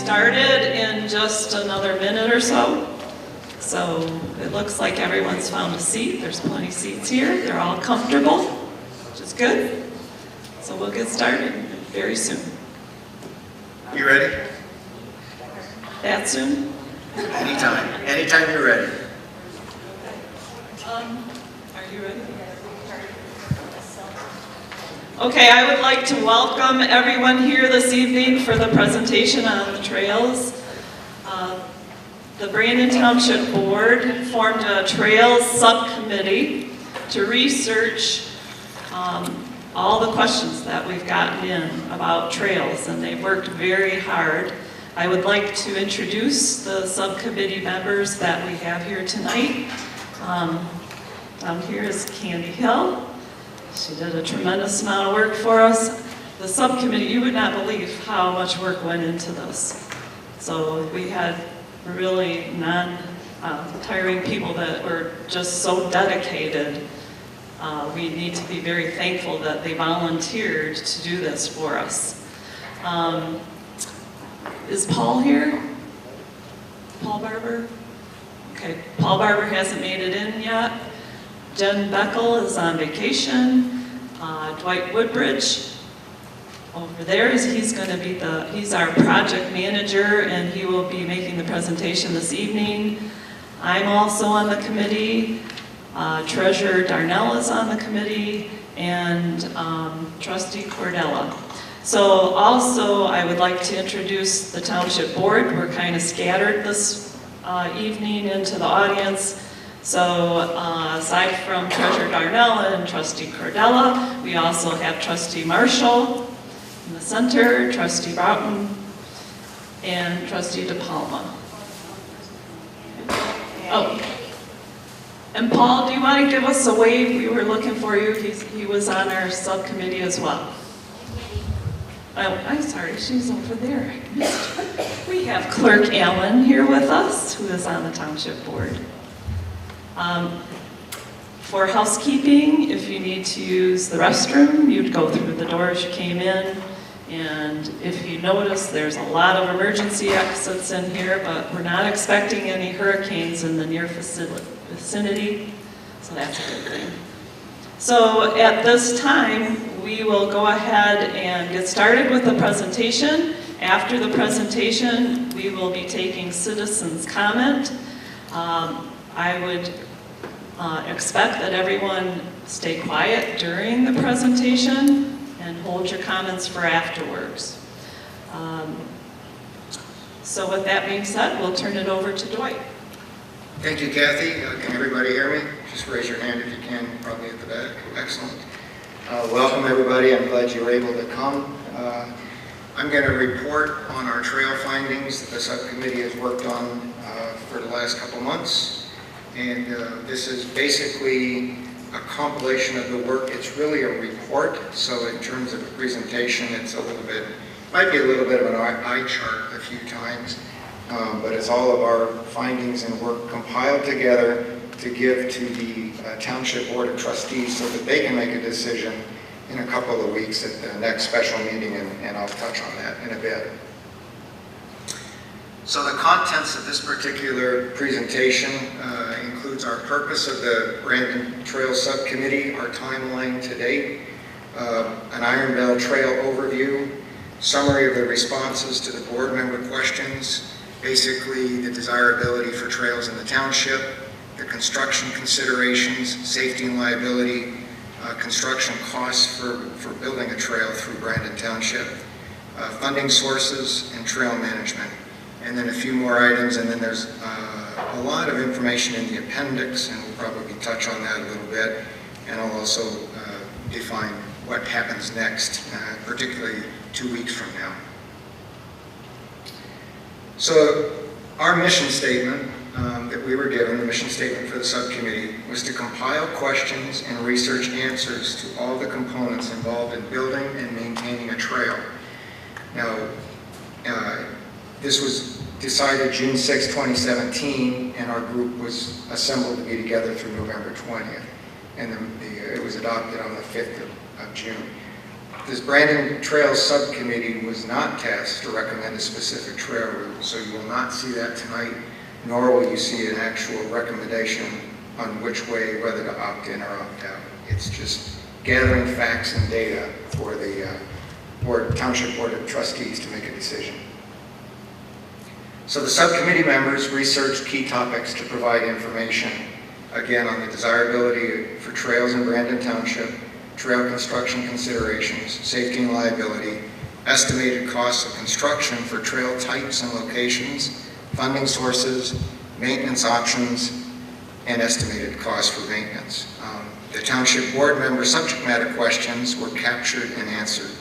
started in just another minute or so. So it looks like everyone's found a seat. There's plenty of seats here. They're all comfortable, which is good. So we'll get started very soon. You ready? That soon? Anytime you're ready. Are you ready? Okay, I would like to welcome everyone here this evening for the presentation on the trails. The Brandon Township Board formed a trails subcommittee to research all the questions that we've gotten in about trails, and they've worked very hard. I would like to introduce the subcommittee members that we have here tonight. Down here is Candy Hill. She did a tremendous amount of work for us. The subcommittee, you would not believe how much work went into this. So we had really non-tiring people that were just so dedicated. We need to be very thankful that they volunteered to do this for us. Is Paul here? Paul Barber? Okay, Paul Barber hasn't made it in yet. Jen Beckel is on vacation. Dwight Woodbridge over there he's going to be he's our project manager, and he will be making the presentation this evening. I'm also on the committee. Treasurer Darnell is on the committee, and Trustee Cordella. So also I would like to introduce the Township Board. We're kind of scattered this evening into the audience. So aside from Treasurer Darnell and Trustee Cordella, we also have Trustee Marshall in the center, Trustee Broughton, and Trustee DePalma. Oh, and Paul, do you want to give us a wave? We were looking for you. He was on our subcommittee as well. Oh, I'm sorry, she's over there. We have Clerk Allen here with us, who is on the Township Board. For housekeeping, if you need to use the restroom, you'd go through the doors you came in. And if you notice, there's a lot of emergency exits in here, but we're not expecting any hurricanes in the near vicinity, so that's a good thing. So at this time, we will go ahead and get started with the presentation. After the presentation, we will be taking citizens' comment. I would expect that everyone stay quiet during the presentation and hold your comments for afterwards. So with that being said, we'll turn it over to Dwight. Thank you, Kathy. Can everybody hear me? Just raise your hand if you can, probably at the back. Excellent. Welcome, everybody. I'm glad you were able to come. I'm going to report on our trail findings that the subcommittee has worked on for the last couple months. And this is basically a compilation of the work. It's really a report, so in terms of a presentation, it's a little bit, might be a little bit of an eye chart a few times, but it's all of our findings and work compiled together to give to the Township Board of Trustees so that they can make a decision in a couple of weeks at the next special meeting, and I'll touch on that in a bit. So the contents of this particular presentation includes our purpose of the Brandon Trail Subcommittee, our timeline to date, an Iron Belle Trail overview, summary of the responses to the board member questions, basically the desirability for trails in the township, the construction considerations, safety and liability, construction costs for building a trail through Brandon Township, funding sources, and trail management. And then a few more items, and then there's a lot of information in the appendix, and we'll probably touch on that a little bit. And I'll also define what happens next, particularly 2 weeks from now. So our mission statement that we were given, the mission statement for the subcommittee, was to compile questions and research answers to all the components involved in building and maintaining a trail. Now, this was decided June 6, 2017, and our group was assembled to be together through November 20th. And it was adopted on the 5th of June. This Brandon Trails Subcommittee was not tasked to recommend a specific trail route, so you will not see that tonight, nor will you see an actual recommendation on which way, whether to opt in or opt out. It's just gathering facts and data for the Township Board of Trustees to make a decision. So the subcommittee members researched key topics to provide information, again, on the desirability for trails in Brandon Township, trail construction considerations, safety and liability, estimated costs of construction for trail types and locations, funding sources, maintenance options, and estimated costs for maintenance. The Township Board member subject matter questions were captured and answered.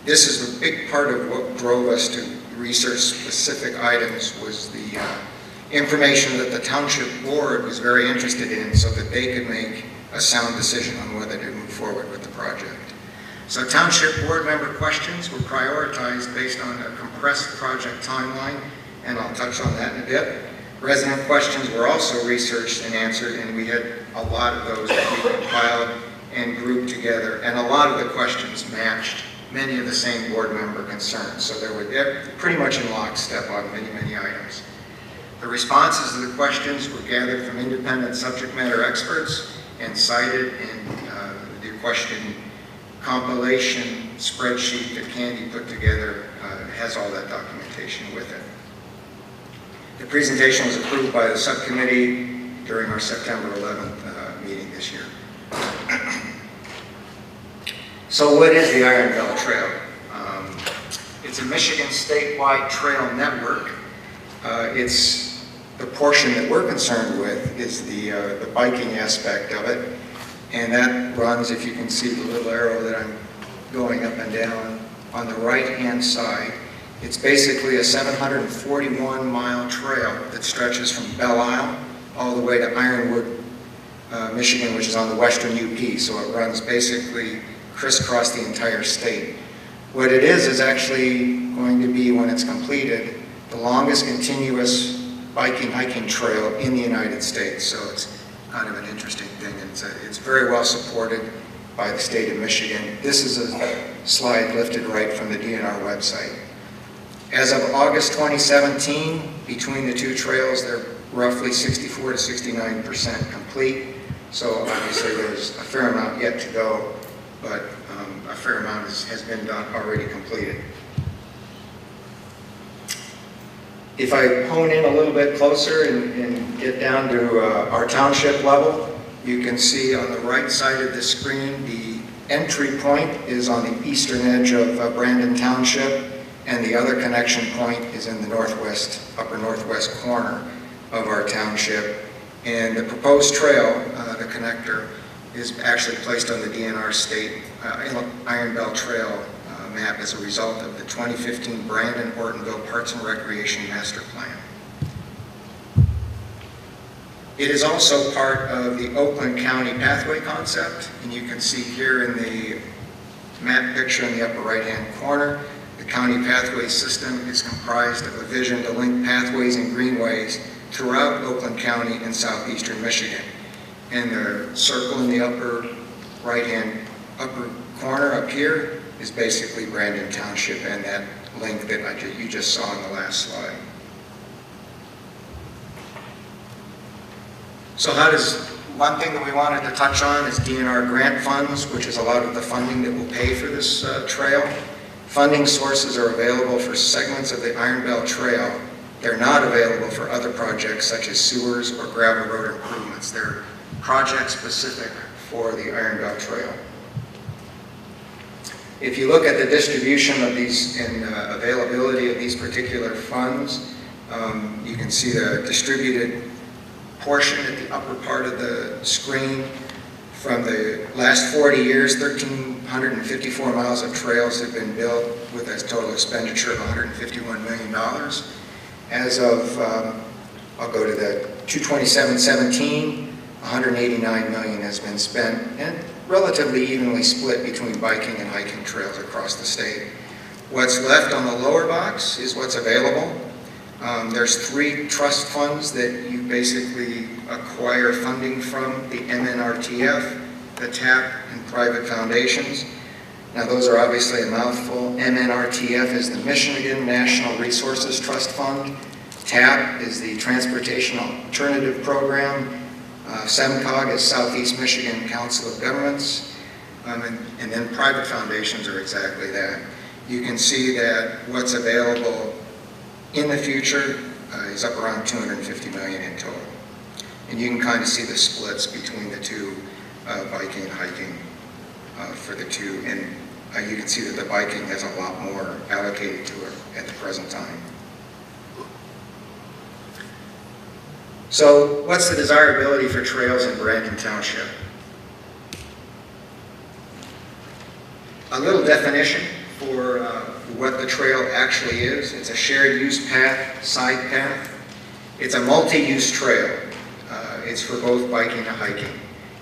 This is the big part of what drove us to research specific items, was the information that the Township Board was very interested in so that they could make a sound decision on whether to move forward with the project. So Township Board member questions were prioritized based on a compressed project timeline, and I'll touch on that in a bit. Resident questions were also researched and answered, and we had a lot of those that we compiled and grouped together, and a lot of the questions matched many of the same board member concerns. So they were pretty much in lockstep on many items. The responses to the questions were gathered from independent subject matter experts and cited in the question compilation spreadsheet that Candy put together. Has all that documentation with it. The presentation was approved by the subcommittee during our September 11th meeting this year. So what is the Iron Belle Trail? It's a Michigan statewide trail network. It's the portion that we're concerned with is the biking aspect of it, and that runs, if you can see the little arrow that I'm going up and down, on the right-hand side. It's basically a 741-mile trail that stretches from Belle Isle all the way to Ironwood, Michigan, which is on the western UP, so it runs basically crisscross the entire state. What it is actually going to be, when it's completed, the longest continuous hiking trail in the United States. So it's kind of an interesting thing. It's very well supported by the state of Michigan. This is a slide lifted right from the DNR website. As of August 2017, between the two trails, they're roughly 64 to 69% complete. So obviously there's a fair amount yet to go, but a fair amount has been done, already completed. If I hone in a little bit closer and get down to our township level, you can see on the right side of the screen, the entry point is on the eastern edge of Brandon Township, and the other connection point is in the northwest, upper northwest corner of our township. And the proposed trail, the connector, is actually placed on the DNR state Iron Belle Trail map as a result of the 2015 Brandon-Ortonville Parks and Recreation Master Plan. It is also part of the Oakland County Pathway concept, and you can see here in the map picture in the upper right-hand corner, the county pathway system is comprised of a vision to link pathways and greenways throughout Oakland County and southeastern Michigan. And the circle in the upper right-hand upper corner up here is basically Brandon Township and that link that you just saw on the last slide. So one thing that we wanted to touch on is DNR grant funds, which is a lot of the funding that will pay for this trail. Funding sources are available for segments of the Iron Belle Trail. They're not available for other projects such as sewers or gravel road improvements. They're project specific for the Iron Belle Trail. If you look at the distribution of these and availability of these particular funds, you can see the distributed portion at the upper part of the screen. From the last 40 years, 1,354 miles of trails have been built with a total expenditure of $151 million. As of, I'll go to the 2/27/17, $189 million has been spent, and relatively evenly split between biking and hiking trails across the state. What's left on the lower box is what's available. There's 3 trust funds that you basically acquire funding from: the MNRTF, the TAP, and private foundations. Now, those are obviously a mouthful. MNRTF is the Michigan National Resources Trust Fund. TAP is the Transportation Alternative Program. SEMCOG is Southeast Michigan Council of Governments. And then private foundations are exactly that. You can see that what's available in the future is up around $250 million in total. And you can kind of see the splits between the two, biking and hiking for the two. And you can see that the biking has a lot more allocated to it at the present time. So what's the desirability for trails in Brandon Township? A little definition for what the trail actually is. It's a shared use path, side path. It's a multi-use trail. It's for both biking and hiking.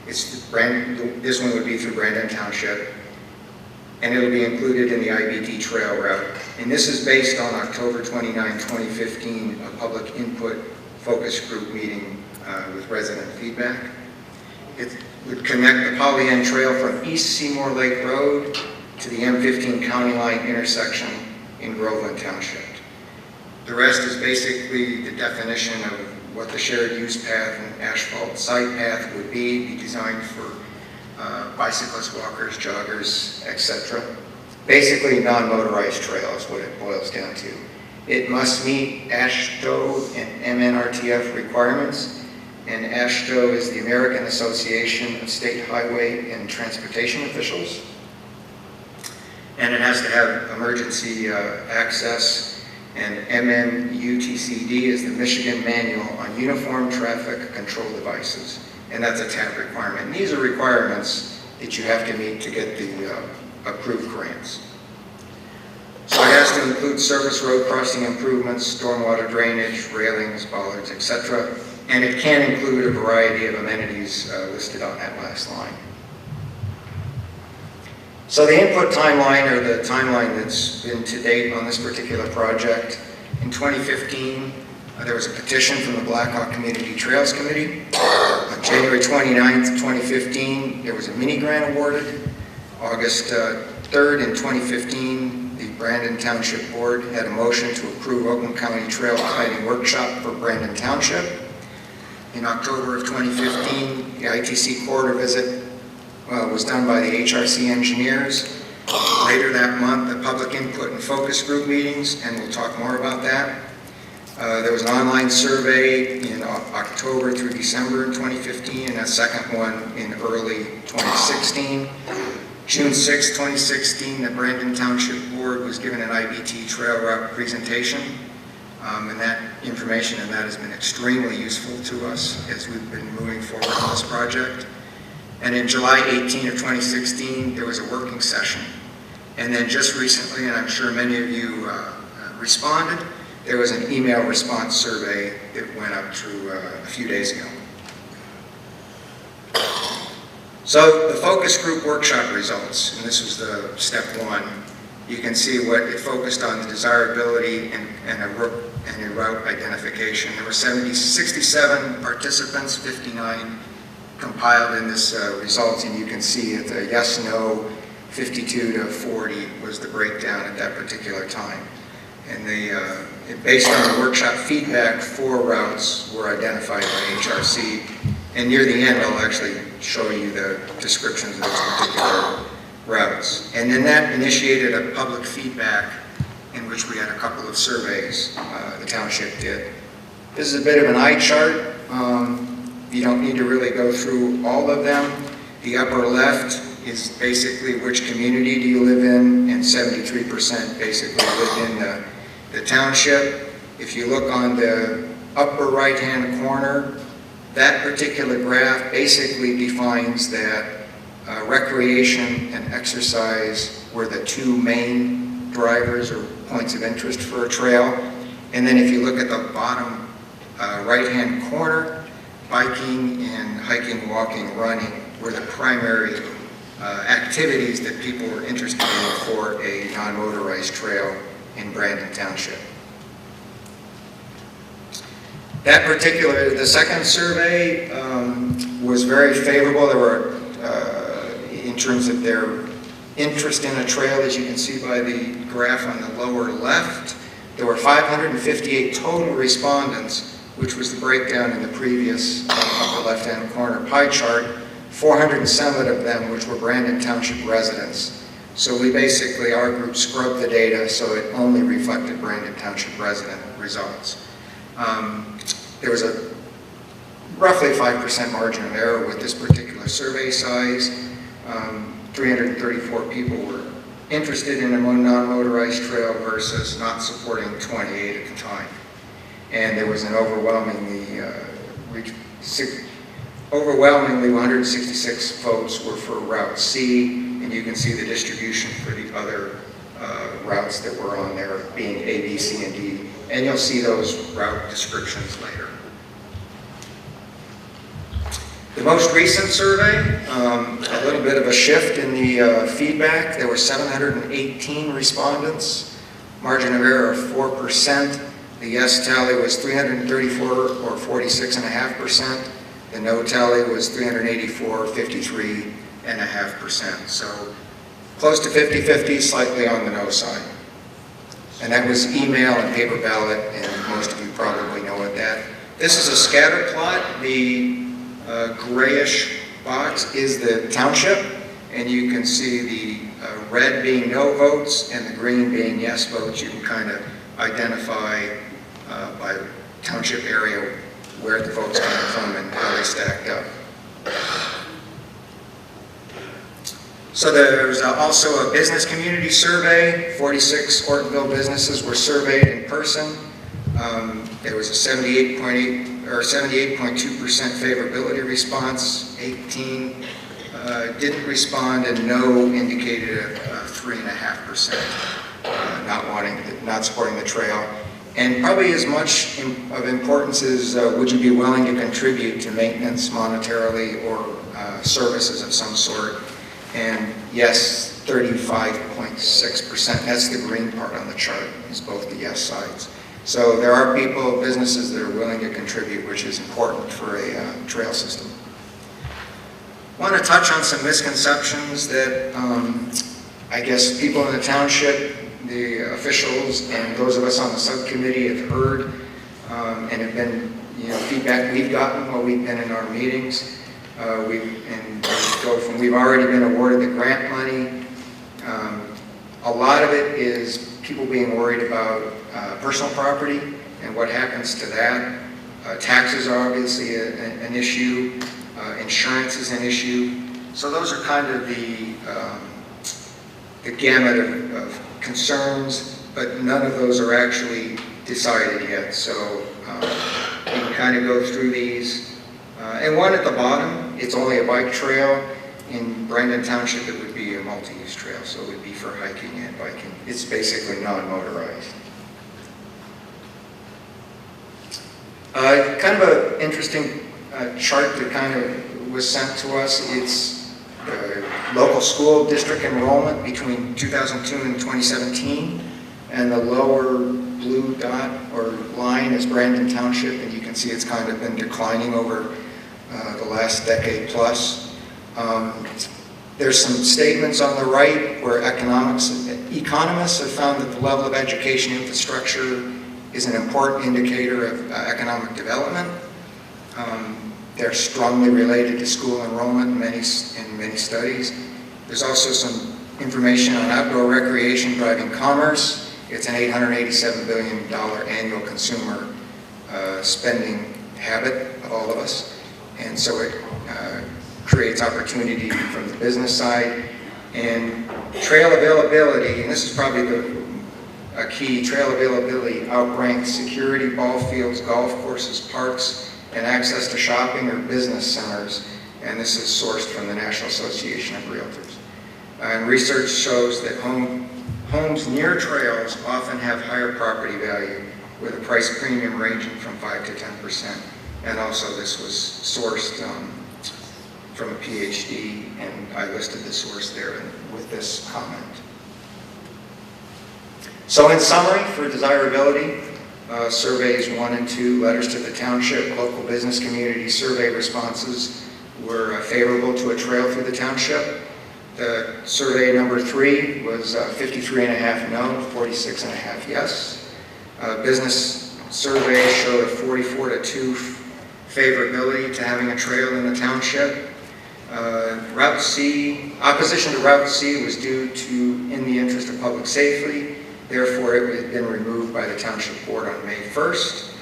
This one would be through Brandon Township, and it'll be included in the IBD trail route. And this is based on October 29, 2015, a public input focus group meeting with resident feedback. It would connect the Pollyant Trail from East Seymour Lake Road to the M15 County Line intersection in Groveland Township. The rest is basically the definition of what the shared use path and asphalt side path would be designed for bicyclists, walkers, joggers, etc. Basically non-motorized trail is what it boils down to. It must meet AASHTO and MNRTF requirements, and AASHTO is the American Association of State Highway and Transportation Officials. And it has to have emergency access, and MMUTCD is the Michigan Manual on Uniform Traffic Control Devices, and that's a TAP requirement. And these are requirements that you have to meet to get the approved grants. So it has to include surface road crossing improvements, stormwater drainage, railings, bollards, etc. And it can include a variety of amenities listed on that last line. So the input timeline, or the timeline that's been to date on this particular project, in 2015, there was a petition from the Blackhawk Community Trails Committee. On January 29th, 2015, there was a mini grant awarded. August 3rd in 2015, the Brandon Township Board had a motion to approve Oakland County Trail Planning Workshop for Brandon Township. In October of 2015, the ITC corridor visit was done by the HRC engineers. Later that month, the public input and focus group meetings, and we'll talk more about that. There was an online survey in October through December 2015, and a second one in early 2016. June 6, 2016, the Brandon Township Board was given an IBT trail route presentation, and that information and that has been extremely useful to us as we've been moving forward on this project. And in July 18 of 2016, there was a working session. And then just recently, and I'm sure many of you responded, there was an email response survey that went up through a few days ago. So the focus group workshop results, and this was the step one, you can see what it focused on: the desirability and a route identification. There were 67 participants, 59 compiled in this results, and you can see that the yes, no, 52 to 40 was the breakdown at that particular time. And based on the workshop feedback, 4 routes were identified by HRC. And near the end, I'll actually show you the descriptions of those particular routes. And then that initiated a public feedback in which we had a couple of surveys the township did. This is a bit of an eye chart. You don't need to really go through all of them. The upper left is basically which community do you live in, and 73% basically live in the township. If you look on the upper right-hand corner, that particular graph basically defines that recreation and exercise were the 2 main drivers or points of interest for a trail. And then if you look at the bottom right-hand corner, biking and hiking, walking, running were the primary activities that people were interested in for a non-motorized trail in Brandon Township. That particular, the second survey was very favorable. There were, in terms of their interest in a trail, as you can see by the graph on the lower left. There were 558 total respondents, which was the breakdown in the previous upper left-hand corner pie chart. 407 of them, which were Brandon Township residents. So we basically, our group scrubbed the data so it only reflected Brandon Township resident results. There was a roughly 5% margin of error with this particular survey size. 334 people were interested in a non-motorized trail versus not supporting 28 at the time. And there was an overwhelmingly 166 votes were for Route C, and you can see the distribution for the other routes that were on there being A, B, C, and D. And you'll see those route descriptions later. The most recent survey, a little bit of a shift in the feedback. There were 718 respondents, margin of error of 4%. The yes tally was 334 or 46.5%. The no tally was 384, 53.5%. So close to 50-50, slightly on the no side. And that was email and paper ballot, and most of you probably know what that. This is a scatter plot. The grayish box is the township, and you can see the red being no votes and the green being yes votes. You can kind of identify by township area where the votes came from and how they stacked up. So there's also a business community survey. 46 Ortonville businesses were surveyed in person. There was a 78.2% favorability response. 18 didn't respond, and no indicated a 3.5% not supporting the trail. And probably as much of importance is would you be willing to contribute to maintenance monetarily or services of some sort? And yes, 35.6%. That's the green part on the chart, is both the yes sides. So there are people, businesses that are willing to contribute, which is important for a trail system. I want to touch on some misconceptions that I guess people in the township, the officials, and those of us on the subcommittee have heard and have been, feedback we've gotten while we've been in our meetings. We've already been awarded the grant money. A lot of it is people being worried about personal property and what happens to that. Taxes are obviously an issue. Insurance is an issue. So those are kind of the gamut of concerns, but none of those are actually decided yet. So you can kind of go through these. And one at the bottom, it's only a bike trail. In Brandon Township, it would be a multi-use trail, so it would be for hiking and biking. It's basically non-motorized. Kind of an interesting chart that kind of was sent to us. It's local school district enrollment between 2002 and 2017, and the lower blue dot or line is Brandon Township, and you can see it's kind of been declining over the last decade plus. There's some statements on the right where economists have found that the level of education infrastructure is an important indicator of economic development. They're strongly related to school enrollment in many studies. There's also some information on outdoor recreation driving commerce. It's an $887 billion annual consumer spending habit of all of us. And so it creates opportunity from the business side. And trail availability, and this is probably a key, trail availability outranks security, ball fields, golf courses, parks, and access to shopping or business centers. And this is sourced from the National Association of Realtors. And research shows that homes near trails often have higher property value, with a price premium ranging from 5 to 10%. And also this was sourced from a PhD, and I listed the source there with this comment. So in summary, for desirability, surveys 1 and 2, letters to the township, local business community survey responses were favorable to a trail through the township. The survey number 3 was 53.5 no, 46.5 yes. Business survey showed a 44-2 favorability to having a trail in the township. Route C, opposition to Route C was due to in the interest of public safety. Therefore, it had been removed by the township board on May 1st.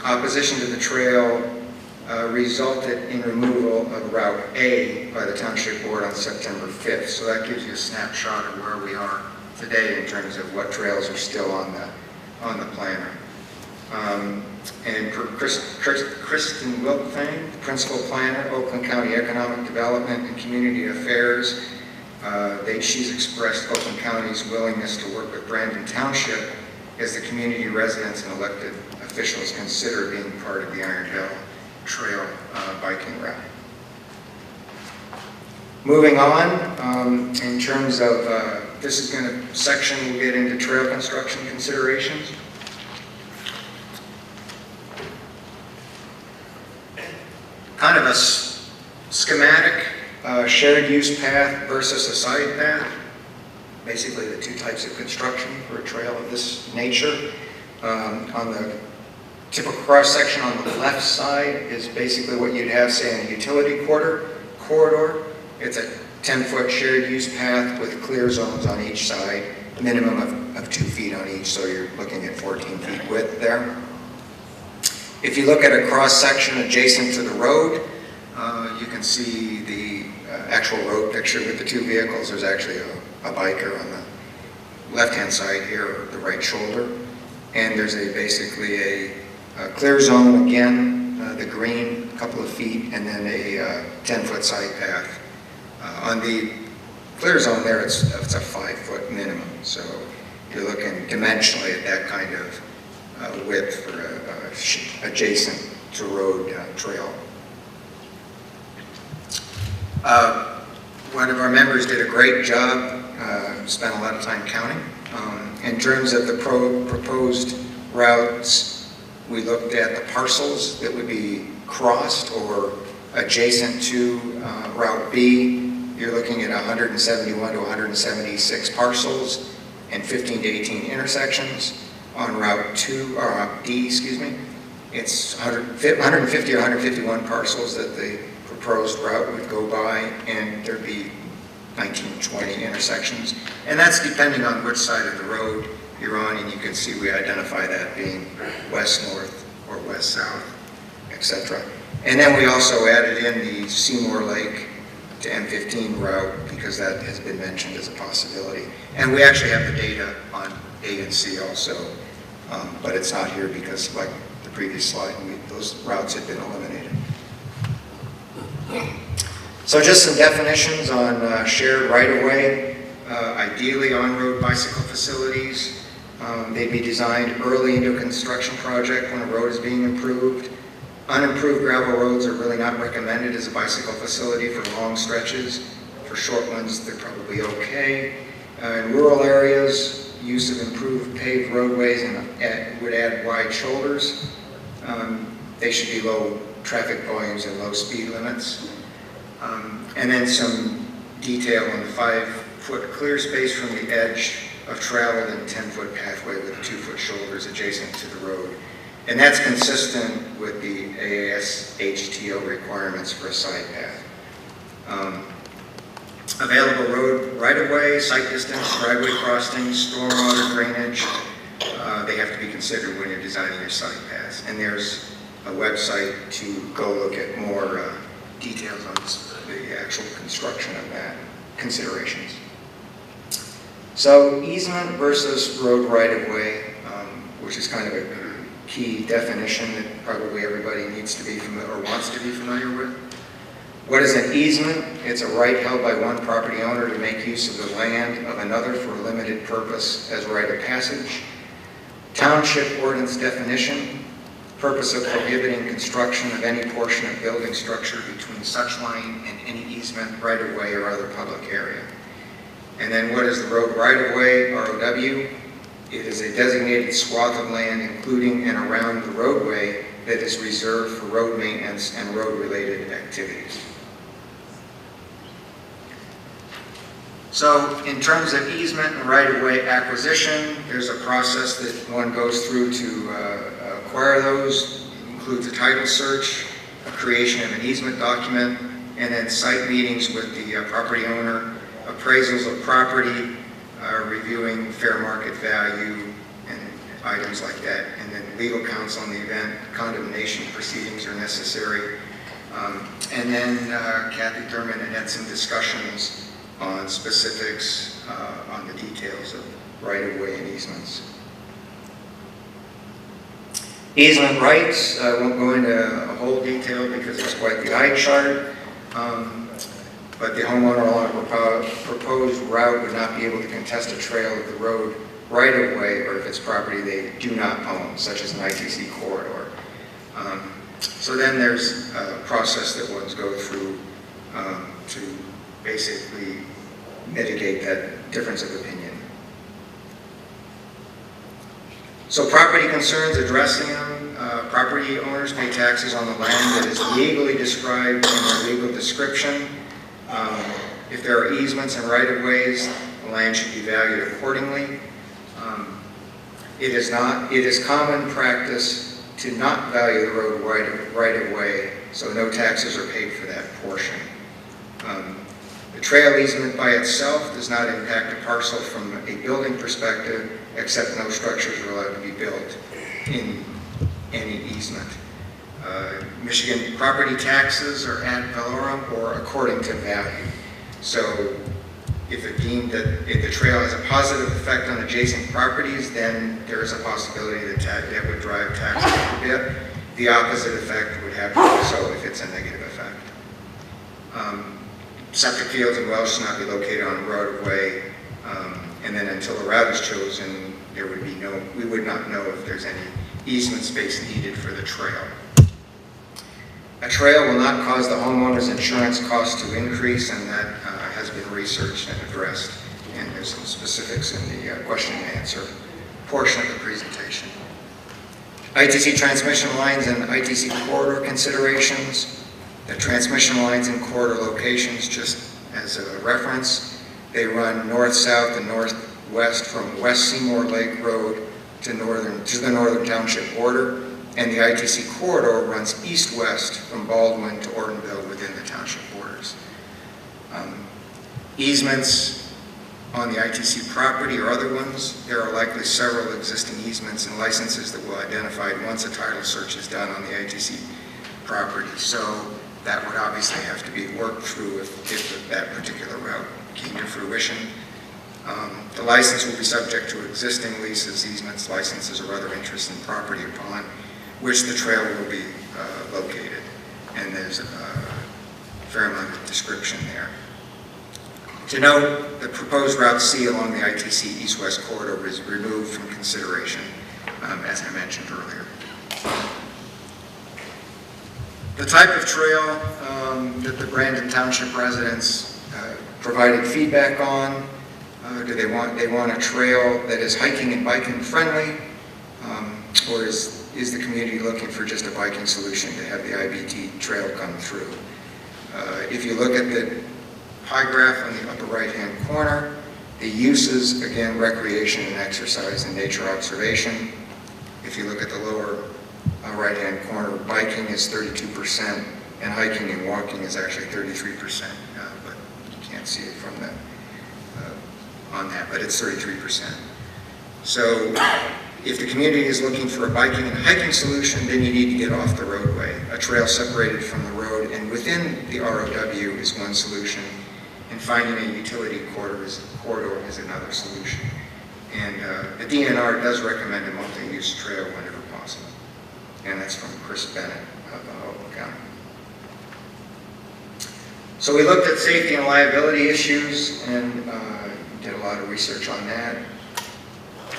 Opposition to the trail resulted in removal of Route A by the township board on September 5th. So that gives you a snapshot of where we are today in terms of what trails are still on the planner. And for Kristen Wilkfang, principal planner, Oakland County Economic Development and Community Affairs, she's expressed Oakland County's willingness to work with Brandon Township as the community residents and elected officials consider being part of the Iron Belle Trail biking route. Moving on, in terms of, this is going to, section we'll get into trail construction considerations. Kind of a schematic, shared use path versus a side path. Basically the two types of construction for a trail of this nature. On the typical cross section on the left side is basically what you'd have, say, in a utility corridor. It's a 10-foot shared use path with clear zones on each side, a minimum of 2 feet on each, so you're looking at 14 feet width there. If you look at a cross section adjacent to the road, you can see the actual road picture with the two vehicles. There's actually a biker on the left-hand side here, the right shoulder. And there's basically a clear zone again, the green, a couple of feet, and then a 10-foot side path. On the clear zone there, it's a 5-foot minimum. So you're looking dimensionally at that kind of width for adjacent to road trail. One of our members did a great job, spent a lot of time counting. In terms of the proposed routes, we looked at the parcels that would be crossed or adjacent to Route B. You're looking at 171 to 176 parcels and 15 to 18 intersections. On Route D, it's 150 or 151 parcels that the proposed route would go by, and there'd be 19, 20 intersections. And that's depending on which side of the road you're on, and you can see we identify that being west-north or west-south, etc. And then we also added in the Seymour Lake to M15 route because that has been mentioned as a possibility. And we actually have the data on A and C also, but it's not here because, like the previous slide, those routes had been eliminated. So just some definitions on shared right-of-way. Ideally on-road bicycle facilities. They'd be designed early into a construction project when a road is being improved. Unimproved gravel roads are really not recommended as a bicycle facility for long stretches. For short ones, they're probably okay. In rural areas, use of improved paved roadways would add wide shoulders. They should be low traffic volumes and low speed limits. And then some detail on the 5-foot clear space from the edge of travel and 10-foot pathway with 2-foot shoulders adjacent to the road. And that's consistent with the AAS HTO requirements for a side path. Available road right-of-way, site distance, driveway crossings, stormwater drainage, they have to be considered when you're designing your site paths. And there's a website to go look at more details on the actual construction of that, considerations. So easement versus road right-of-way, which is kind of a key definition that probably everybody needs to be familiar or wants to be familiar with. What is an easement? It's a right held by one property owner to make use of the land of another for a limited purpose as right of passage. Township ordinance definition. Purpose of prohibiting construction of any portion of building structure between such line and any easement, right-of-way, or other public area. And then what is the road right-of-way, ROW? It is a designated swath of land including and around the roadway that is reserved for road maintenance and road-related activities. So in terms of easement and right-of-way acquisition, there's a process that one goes through to acquire those. It includes a title search, a creation of an easement document, and then site meetings with the property owner, appraisals of property, reviewing fair market value and items like that, and then legal counsel in the event condemnation proceedings are necessary. And then Kathy Thurman had some discussions on specifics on the details of right-of-way and easements. Easement rights, I won't go into a whole detail because it's quite the eye chart, but the homeowner along a proposed route would not be able to contest a trail of the road right-of-way or if it's property they do not own, such as an ITC corridor. So then there's a process that ones go through to basically mitigate that difference of opinion. So property concerns, addressing them. Property owners pay taxes on the land that is legally described in their legal description. If there are easements and right-of-ways, the land should be valued accordingly. It is common practice to not value the road right-of-way, so no taxes are paid for that portion. The trail easement by itself does not impact a parcel from a building perspective, except no structures are allowed to be built in any easement. Michigan property taxes are ad valorem or according to value. So if it deemed that if the trail has a positive effect on adjacent properties, then there is a possibility that that would drive taxes up a bit. The opposite effect would happen also if it's a negative effect. Septic fields and wells should not be located on a road-of-way, and then until the route is chosen, there would be we would not know if there's any easement space needed for the trail. A trail will not cause the homeowner's insurance costs to increase, and that has been researched and addressed, and there's some specifics in the question and answer portion of the presentation. ITC transmission lines and ITC corridor considerations. The transmission lines and corridor locations, just as a reference, they run north-south and northwest from West Seymour Lake Road to the northern township border, and the ITC corridor runs east-west from Baldwin to Ortonville within the township borders. Easements on the ITC property or other ones, there are likely several existing easements and licenses that will identify once a title search is done on the ITC property. So that would obviously have to be worked through if that particular route came to fruition. The license will be subject to existing leases, easements, licenses, or other interests in property upon which the trail will be located. And there's a fair amount of description there. To note, the proposed Route C along the ITC east-west corridor is removed from consideration, as I mentioned earlier. The type of trail that the Brandon Township residents provided feedback on, they want a trail that is hiking and biking friendly, or is the community looking for just a biking solution to have the IBT trail come through? If you look at the pie graph on the upper right-hand corner, the uses, again, recreation and exercise and nature observation. If you look at the lower right-hand corner, biking is 32%, and hiking and walking is actually 33%, but you can't see it from that on that, but it's 33%. So if the community is looking for a biking and hiking solution, then you need to get off the roadway. A trail separated from the road and within the ROW is one solution, and finding a utility corridor is another solution. And the DNR does recommend a multi-use trail whenever possible. And that's from Chris Bennett of Oakland County. So we looked at safety and liability issues and did a lot of research on that.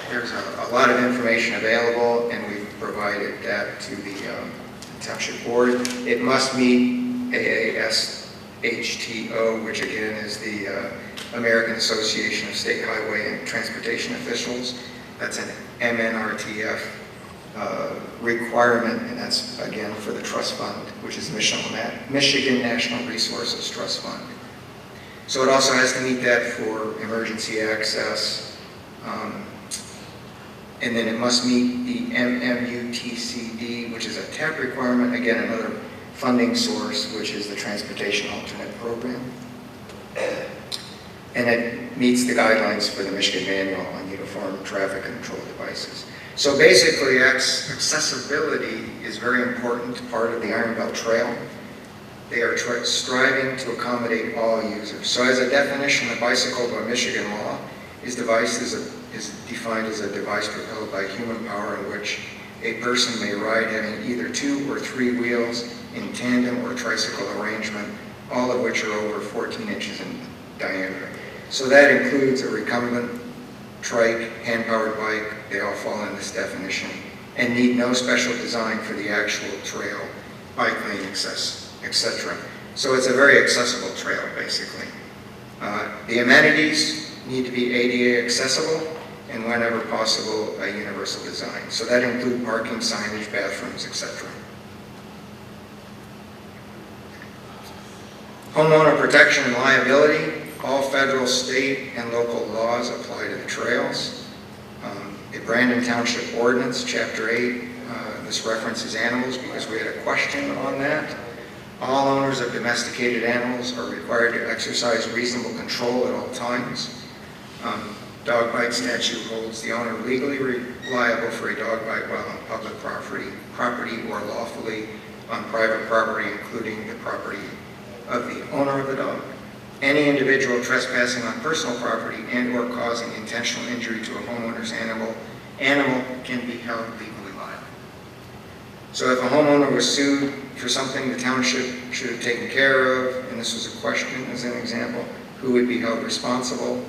There's a lot of information available, and we've provided that to the Township Board. It must meet AASHTO, which again is the American Association of State Highway and Transportation Officials. That's an MNRTF requirement, and that's again for the trust fund, which is Michigan National Resources Trust Fund. So it also has to meet that for emergency access. And then it must meet the MMUTCD, which is a TAP requirement, again, another funding source, which is the Transportation Alternate Program. And it meets the guidelines for the Michigan Manual on Uniform Traffic Control Devices. So basically, accessibility is very important part of the Iron Belt Trail. They are striving to accommodate all users. So as a definition, a bicycle by Michigan law is defined as a device propelled by human power in which a person may ride having either 2 or 3 wheels in tandem or tricycle arrangement, all of which are over 14 inches in diameter. So that includes a recumbent, trike, hand-powered bike. They all fall in this definition and need no special design for the actual trail, bike lane access, etc. So it's a very accessible trail, basically. The amenities need to be ADA accessible and whenever possible, a universal design. So that includes parking, signage, bathrooms, etc. Homeowner protection and liability. All federal, state, and local laws apply to the trails. The Brandon Township Ordinance, Chapter 8, this references animals because we had a question on that. All owners of domesticated animals are required to exercise reasonable control at all times. Dog bite statute holds the owner legally liable for a dog bite while on public property or lawfully on private property, including the property of the owner of the dog. Any individual trespassing on personal property and or causing intentional injury to a homeowner's animal can be held legally liable. So if a homeowner was sued for something the township should have taken care of, and this was a question as an example, who would be held responsible?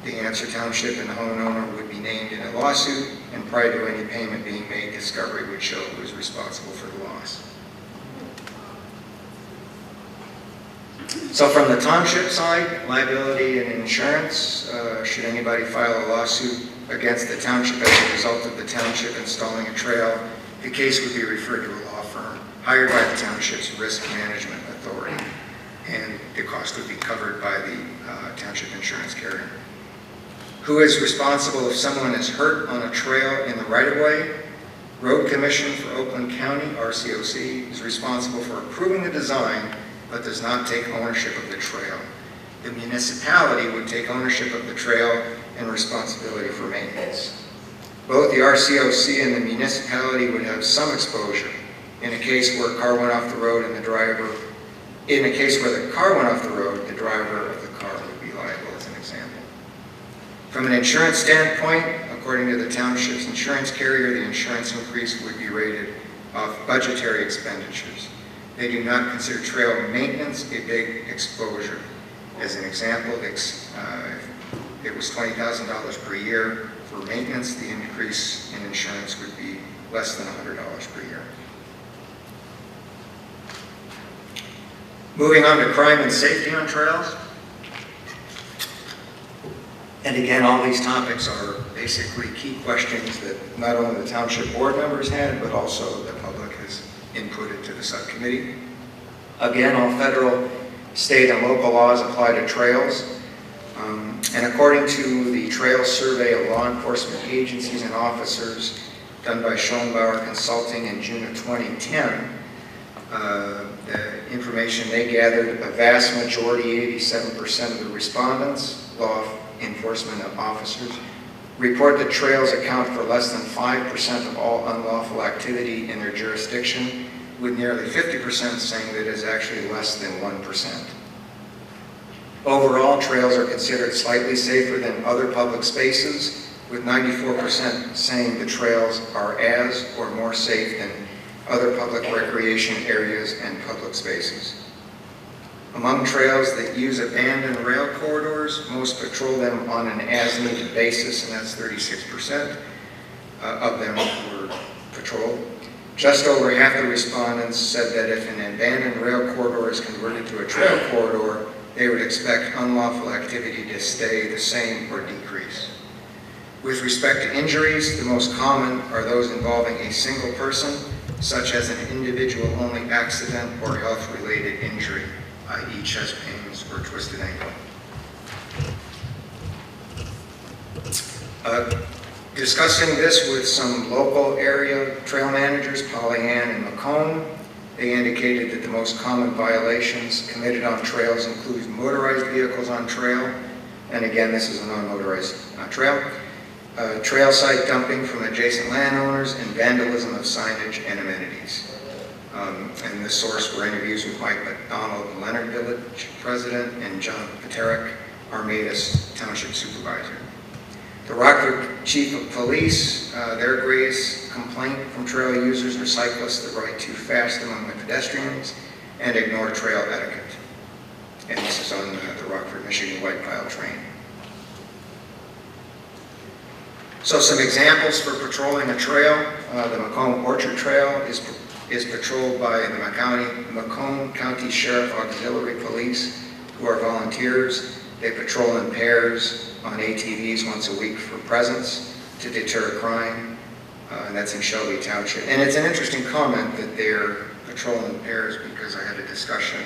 The answer, township, and the homeowner would be named in a lawsuit, and prior to any payment being made, discovery would show who was responsible for the loss. So from the township side, liability and insurance, should anybody file a lawsuit against the township as a result of the township installing a trail, the case would be referred to a law firm hired by the township's risk management authority, and the cost would be covered by the township insurance carrier. Who is responsible if someone is hurt on a trail in the right-of-way? Road Commission for Oakland County, RCOC, is responsible for approving the design but does not take ownership of the trail. The municipality would take ownership of the trail and responsibility for maintenance. Both the RCOC and the municipality would have some exposure in a case where a car went off the road and the driver of the car would be liable, as an example. From an insurance standpoint, according to the township's insurance carrier, the insurance increase would be rated off budgetary expenditures. They do not consider trail maintenance a big exposure. As an example, if it was $20,000 per year for maintenance, the increase in insurance would be less than $100 per year. Moving on to crime and safety on trails. And again, all these topics are basically key questions that not only the township board members had, but also the public has inputted to the subcommittee. Again, all federal, state, and local laws apply to trails. And according to the Trail Survey of Law Enforcement Agencies and Officers done by Schoenbauer Consulting in June of 2010, the information they gathered, a vast majority, 87% of the respondents, law enforcement officers, report that trails account for less than 5% of all unlawful activity in their jurisdiction, with nearly 50% saying that it is actually less than 1%. Overall, trails are considered slightly safer than other public spaces, with 94% saying the trails are as or more safe than other public recreation areas and public spaces. Among trails that use abandoned rail corridors, most patrol them on an as-needed basis, and that's 36% of them were patrolled. Just over half the respondents said that if an abandoned rail corridor is converted to a trail corridor, they would expect unlawful activity to stay the same or decrease. With respect to injuries, the most common are those involving a single person, such as an individual-only accident or health-related injury. i.e. chest pains or twisted ankle. Discussing this with some local area trail managers, Polly Ann and Macomb, they indicated that the most common violations committed on trails include motorized vehicles on trail, and again, this is a non-motorized trail, trail site dumping from adjacent landowners, and vandalism of signage and amenities. And the source were interviews with Mike McDonald, Leonard Village President, and John Paterick, Armadas Township Supervisor. The Rockford Chief of Police, their greatest complaint from trail users are cyclists that ride too fast among the pedestrians and ignore trail etiquette. And this is on the Rockford, Michigan White Pile Train. So some examples for patrolling a trail. The Macomb Orchard Trail is patrolled by the Macomb County Sheriff Auxiliary Police, who are volunteers. They patrol in pairs on ATVs once a week for presence to deter crime, and that's in Shelby Township. And it's an interesting comment that they're patrolling in pairs, because I had a discussion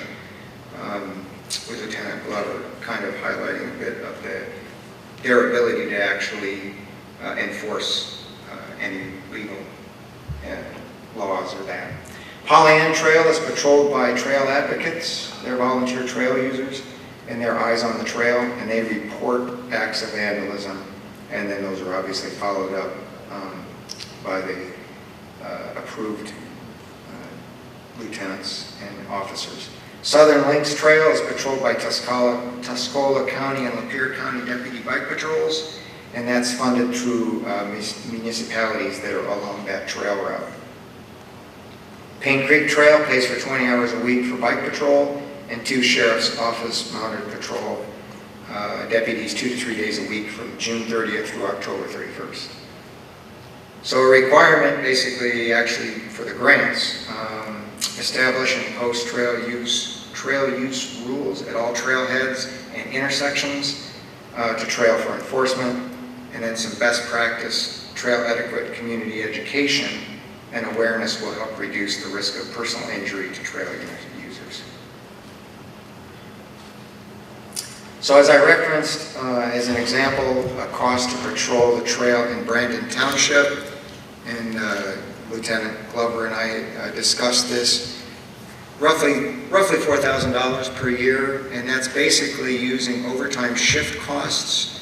with Lieutenant Glover, kind of highlighting a bit of their ability to actually enforce any legal laws or that. Polly Ann Trail is patrolled by trail advocates. They're volunteer trail users, and they're eyes on the trail, and they report acts of vandalism, and then those are obviously followed up by the approved lieutenants and officers. Southern Links Trail is patrolled by Tuscola County and Lapeer County Deputy Bike Patrols, and that's funded through municipalities that are along that trail route. Paint Creek Trail pays for 20 hours a week for bike patrol, and 2 Sheriff's Office mounted patrol deputies 2 to 3 days a week from June 30th through October 31st. So a requirement basically actually for the grants, establish and post trail use rules at all trailheads and intersections to trail for enforcement, and then some best practice trail etiquette community education and awareness will help reduce the risk of personal injury to trail users. So as I referenced as an example, a cost to patrol the trail in Brandon Township, and Lieutenant Glover and I discussed this, roughly $4,000 per year, and that's basically using overtime shift costs,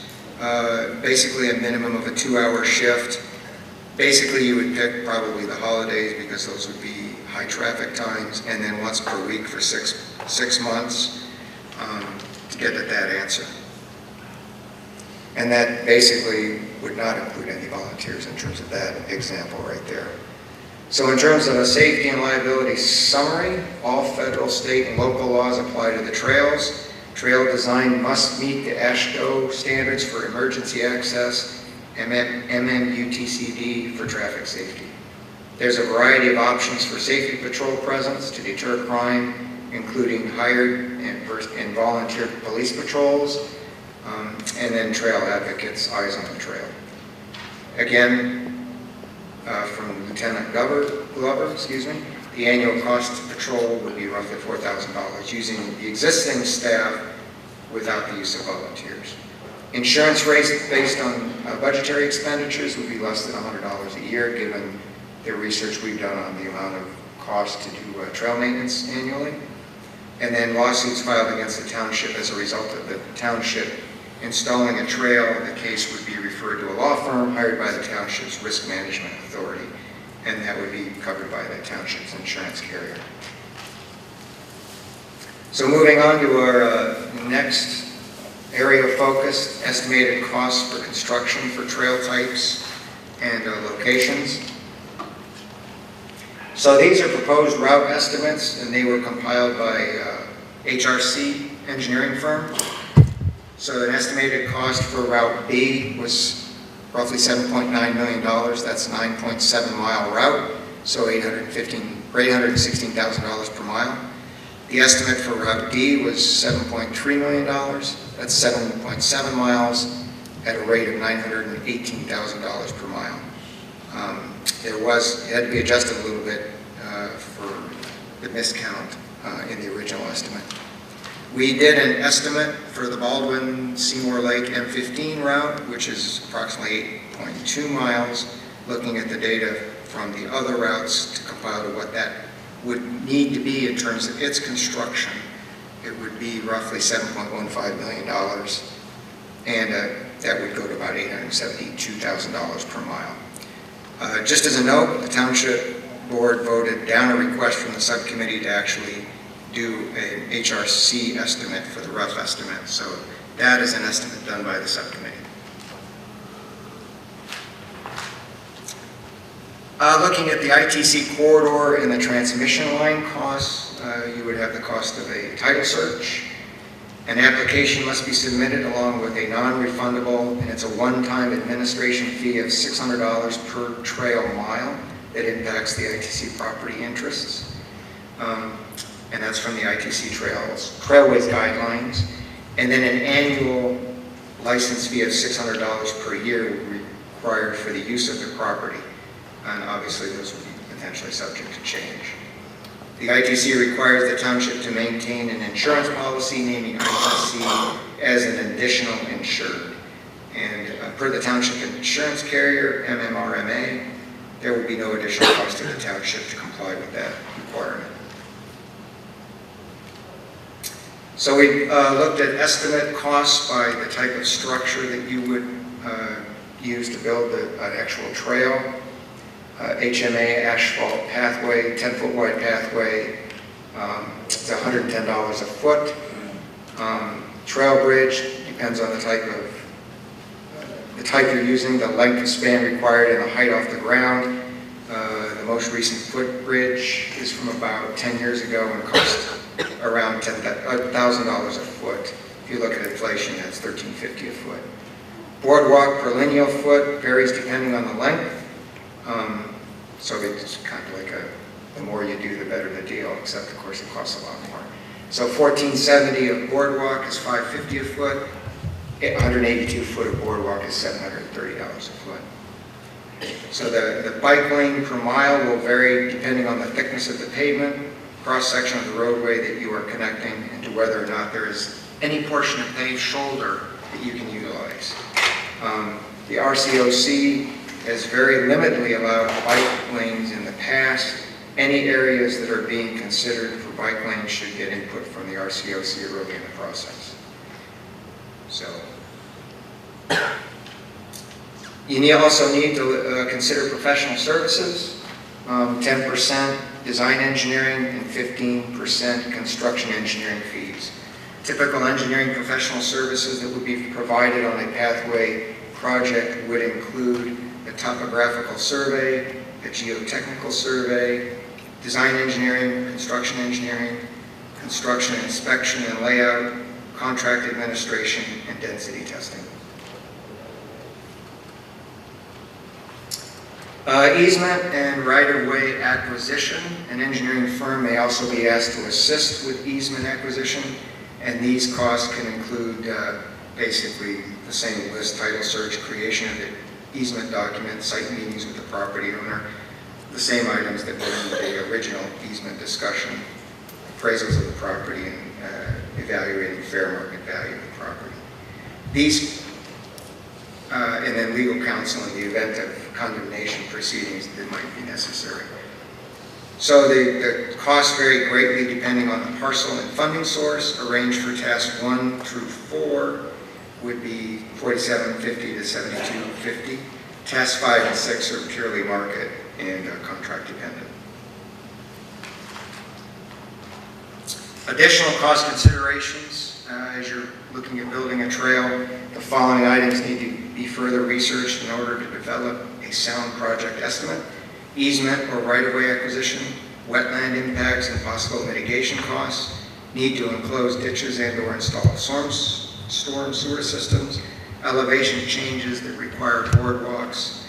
basically a minimum of a 2-hour shift. Basically you would pick probably the holidays, because those would be high traffic times, and then once per week for six months to get at that answer. And that basically would not include any volunteers in terms of that example right there. So in terms of a safety and liability summary, all federal, state, and local laws apply to the trails. Trail design must meet the AASHTO standards for emergency access, MMUTCD for traffic safety. There's a variety of options for safety patrol presence to deter crime, including hired and volunteer police patrols, and then trail advocates, eyes on the trail. Again, from Lieutenant Glover, the annual cost to patrol would be roughly $4,000 using the existing staff without the use of volunteers. Insurance rates based on budgetary expenditures would be less than $100 a year, given the research we've done on the amount of cost to do trail maintenance annually. And then lawsuits filed against the township as a result of the township installing a trail, the case would be referred to a law firm hired by the township's risk management authority, and that would be covered by the township's insurance carrier. So moving on to our next area of focus, estimated costs for construction for trail types and locations. So these are proposed route estimates, and they were compiled by HRC engineering firm. So an estimated cost for Route B was roughly $7.9 million. That's a 9.7 mile route, so $816,000 per mile. The estimate for Route D was $7.3 million. That's 7.7 miles at a rate of $918,000 per mile. It had to be adjusted a little bit for the miscount in the original estimate. We did an estimate for the Baldwin-Seymour Lake M15 route, which is approximately 8.2 miles, looking at the data from the other routes to compile to what that would need to be in terms of its construction. It would be roughly $7.15 million, and that would go to about $872,000 per mile. Just as a note, the Township Board voted down a request from the subcommittee to actually do an HRC estimate for the rough estimate, so that is an estimate done by the subcommittee. Looking at the ITC corridor and the transmission line costs, you would have the cost of a title search. An application must be submitted along with a non-refundable, and it's a one-time administration fee of $600 per trail mile that impacts the ITC property interests. And that's from the ITC Trailways guidelines. And then an annual license fee of $600 per year would be required for the use of the property. And obviously those would be potentially subject to change. The ITC requires the township to maintain an insurance policy naming ITC as an additional insured. And per the township insurance carrier, MMRMA, there will be no additional cost to the township to comply with that requirement. So we looked at estimate costs by the type of structure that you would use to build an actual trail. HMA asphalt pathway, 10-foot wide pathway, it's $110 a foot. Trail bridge depends on the type you're using, the length of span required, and the height off the ground. The most recent footbridge is from about 10 years ago and cost around $1,000 a foot. If you look at inflation, that's $13.50 a foot. Boardwalk per lineal foot varies depending on the length. So it's kind of like the more you do, the better the deal, except of course it costs a lot more. So $1,470 of boardwalk is $550 a foot. 182 foot of boardwalk is $730 a foot. So the bike lane per mile will vary depending on the thickness of the pavement, cross-section of the roadway that you are connecting, and to whether or not there is any portion of paved shoulder that you can utilize. The RCOC has very limitedly allowed bike lanes in the past. Any areas that are being considered for bike lanes should get input from the RCOC early in the process. So, you also need to consider professional services, 10% design engineering and 15% construction engineering fees. Typical engineering professional services that would be provided on a pathway project would include a topographical survey, a geotechnical survey, design engineering, construction inspection and layout, contract administration, and density testing. Easement and right-of-way acquisition. An engineering firm may also be asked to assist with easement acquisition, and these costs can include basically the same list: title search, creation of the easement document, site meetings with the property owner, the same items that were in the original easement discussion, appraisals of the property, and evaluating fair market value of the property. These, and then legal counsel in the event of condemnation proceedings that might be necessary. So the costs vary greatly depending on the parcel and funding source. A range for tasks 1 through 4 would be $47.50 to $72.50. Tasks 5 and 6 are purely market and contract dependent. Additional cost considerations as you're looking at building a trail. The following items need to be further researched in order to develop a sound project estimate: easement or right-of-way acquisition, wetland impacts and possible mitigation costs, need to enclose ditches and or install storm sewer systems, elevation changes that require boardwalks,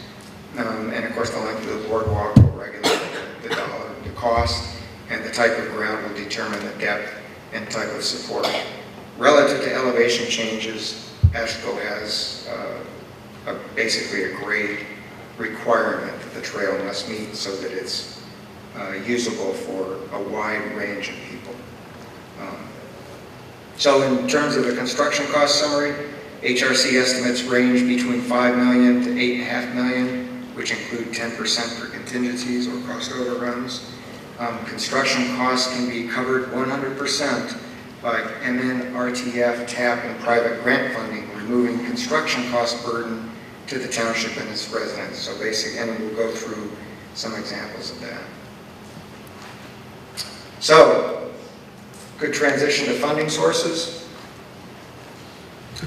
and of course the length of the boardwalk will regulate the cost, and the type of ground will determine the depth and type of support. Relative to elevation changes, ASHCO has basically a grade requirement that the trail must meet so that it's usable for a wide range of people. So in terms of the construction cost summary, HRC estimates range between $5 million to $8.5 million, which include 10% for contingencies or cost overruns. Construction costs can be covered 100% by MNRTF, TAP, and private grant funding, removing construction cost burden to the township and its residents. So basically, and we'll go through some examples of that. So, good transition to funding sources.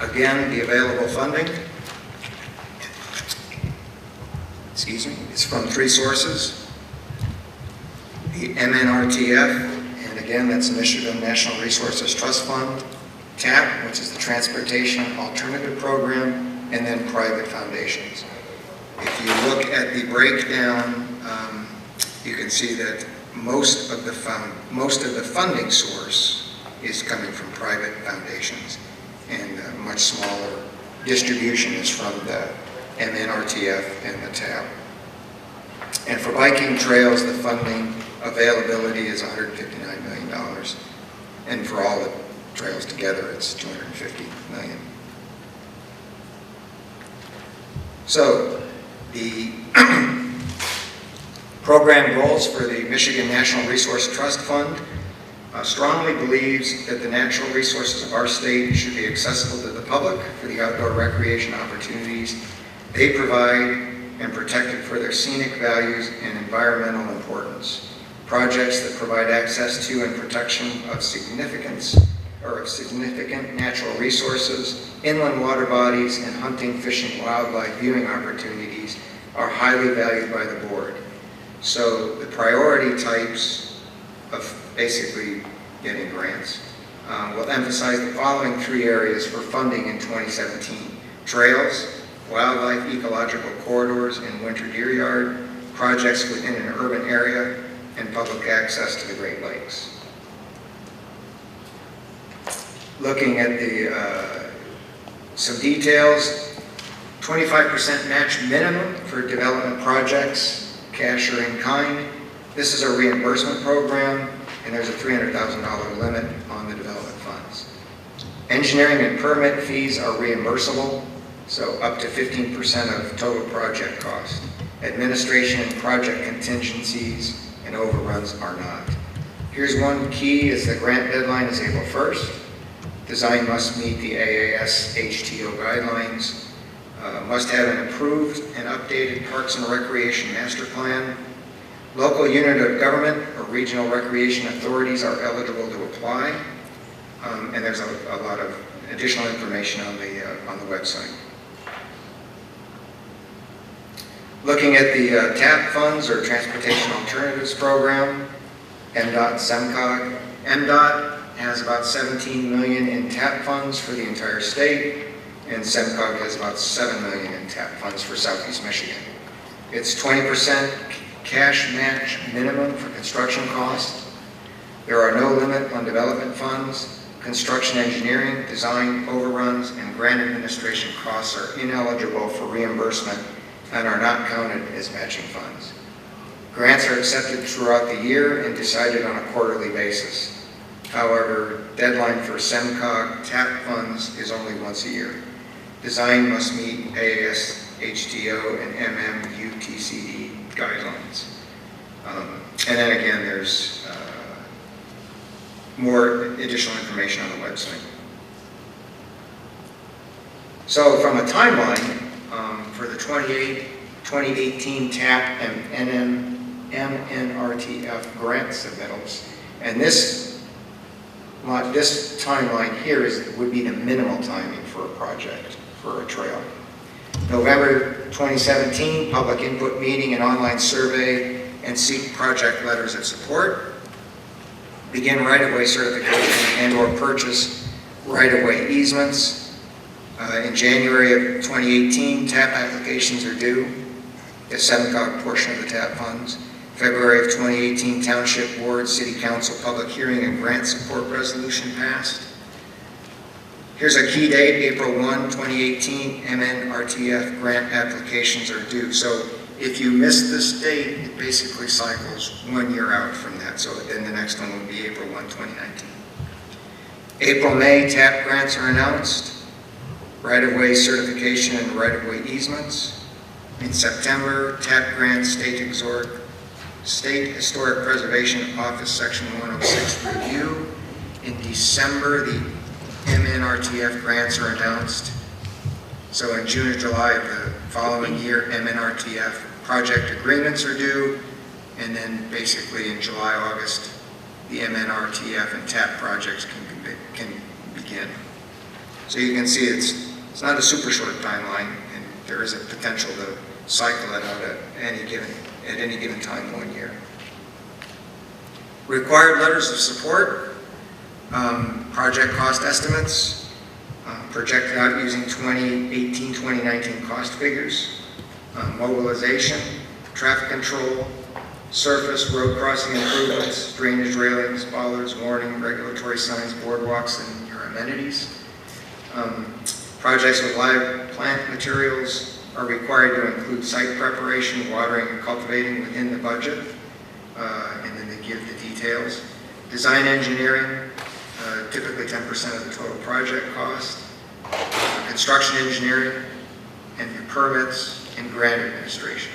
Again, the available funding, is from 3 sources. The MNRTF, and again, that's the Michigan National Resources Trust Fund. TAP, which is the Transportation Alternative Program, and then private foundations. If you look at the breakdown, you can see that most of the funding source is coming from private foundations, and a much smaller distribution is from the MNRTF and the TAP. And for biking trails, the funding availability is $159 million, and for all the trails together, it's $250 million. So, the program goals for the Michigan National Resource Trust Fund strongly believes that the natural resources of our state should be accessible to the public for the outdoor recreation opportunities they provide and protected for their scenic values and environmental importance. Projects that provide access to and protection of significant natural resources, inland water bodies, and hunting, fishing, wildlife viewing opportunities are highly valued by the board. So the priority types of basically getting grants will emphasize the following 3 areas for funding in 2017. Trails, wildlife ecological corridors and winter deer yard, projects within an urban area, and public access to the Great Lakes. Looking at the some details, 25% match minimum for development projects, cash or in kind. This is a reimbursement program, and there's a $300,000 limit on the development funds. Engineering and permit fees are reimbursable, so up to 15% of total project cost. Administration and project contingencies and overruns are not. Here's one key: is the grant deadline is April 1st. Design must meet the AAS HTO guidelines, must have an approved and updated Parks and Recreation Master Plan. Local unit of government or regional recreation authorities are eligible to apply, and there's a lot of additional information on the website. Looking at the TAP funds, or Transportation Alternatives Program, MDOT and SEMCOG. MDOT has about $17 million in TAP funds for the entire state, and SEMCOG has about $7 million in TAP funds for Southeast Michigan. It's 20% cash match minimum for construction costs. There are no limit on development funds. Construction engineering, design overruns, and grant administration costs are ineligible for reimbursement and are not counted as matching funds. Grants are accepted throughout the year and decided on a quarterly basis. However, deadline for SEMCOG TAP funds is only once a year. Design must meet AAS, HTO, and MMUTCD guidelines. And then again, there's more additional information on the website. So from a timeline, for the 2018 TAP and MNRTF grant submittals, and this timeline here would be the minimal timing for a project, for a trail. November 2017, public input meeting and online survey, and seek project letters of support. Begin right-of-way certification and or purchase right-of-way easements. In January of 2018, TAP applications are due, the SEMCOG portion of the TAP funds. February of 2018, Township Board, City Council public hearing and grant support resolution passed. Here's a key date, April 1, 2018, MNRTF grant applications are due. So if you miss this date, it basically cycles 1 year out from that. So then the next one would be April 1, 2019. April, May, TAP grants are announced. Right-of-way certification and right-of-way easements. In September, TAP grant State Historic Preservation Office Section 106 review. In December, the MNRTF grants are announced. So in June or July of the following year, MNRTF project agreements are due. And then basically in July, August, the MNRTF and TAP projects can begin. So you can see it's not a super short timeline, and there is a potential to cycle it out at any given time 1 year. Required letters of support, project cost estimates, projected out using 2018-2019 cost figures, mobilization, traffic control, surface, road crossing improvements, drainage railings, bollards, warning, regulatory signs, boardwalks, and your amenities. Projects with live plant materials are required to include site preparation, watering, and cultivating within the budget, and then they give the details. Design engineering, typically 10% of the total project cost. Construction engineering, and your permits, and grant administration.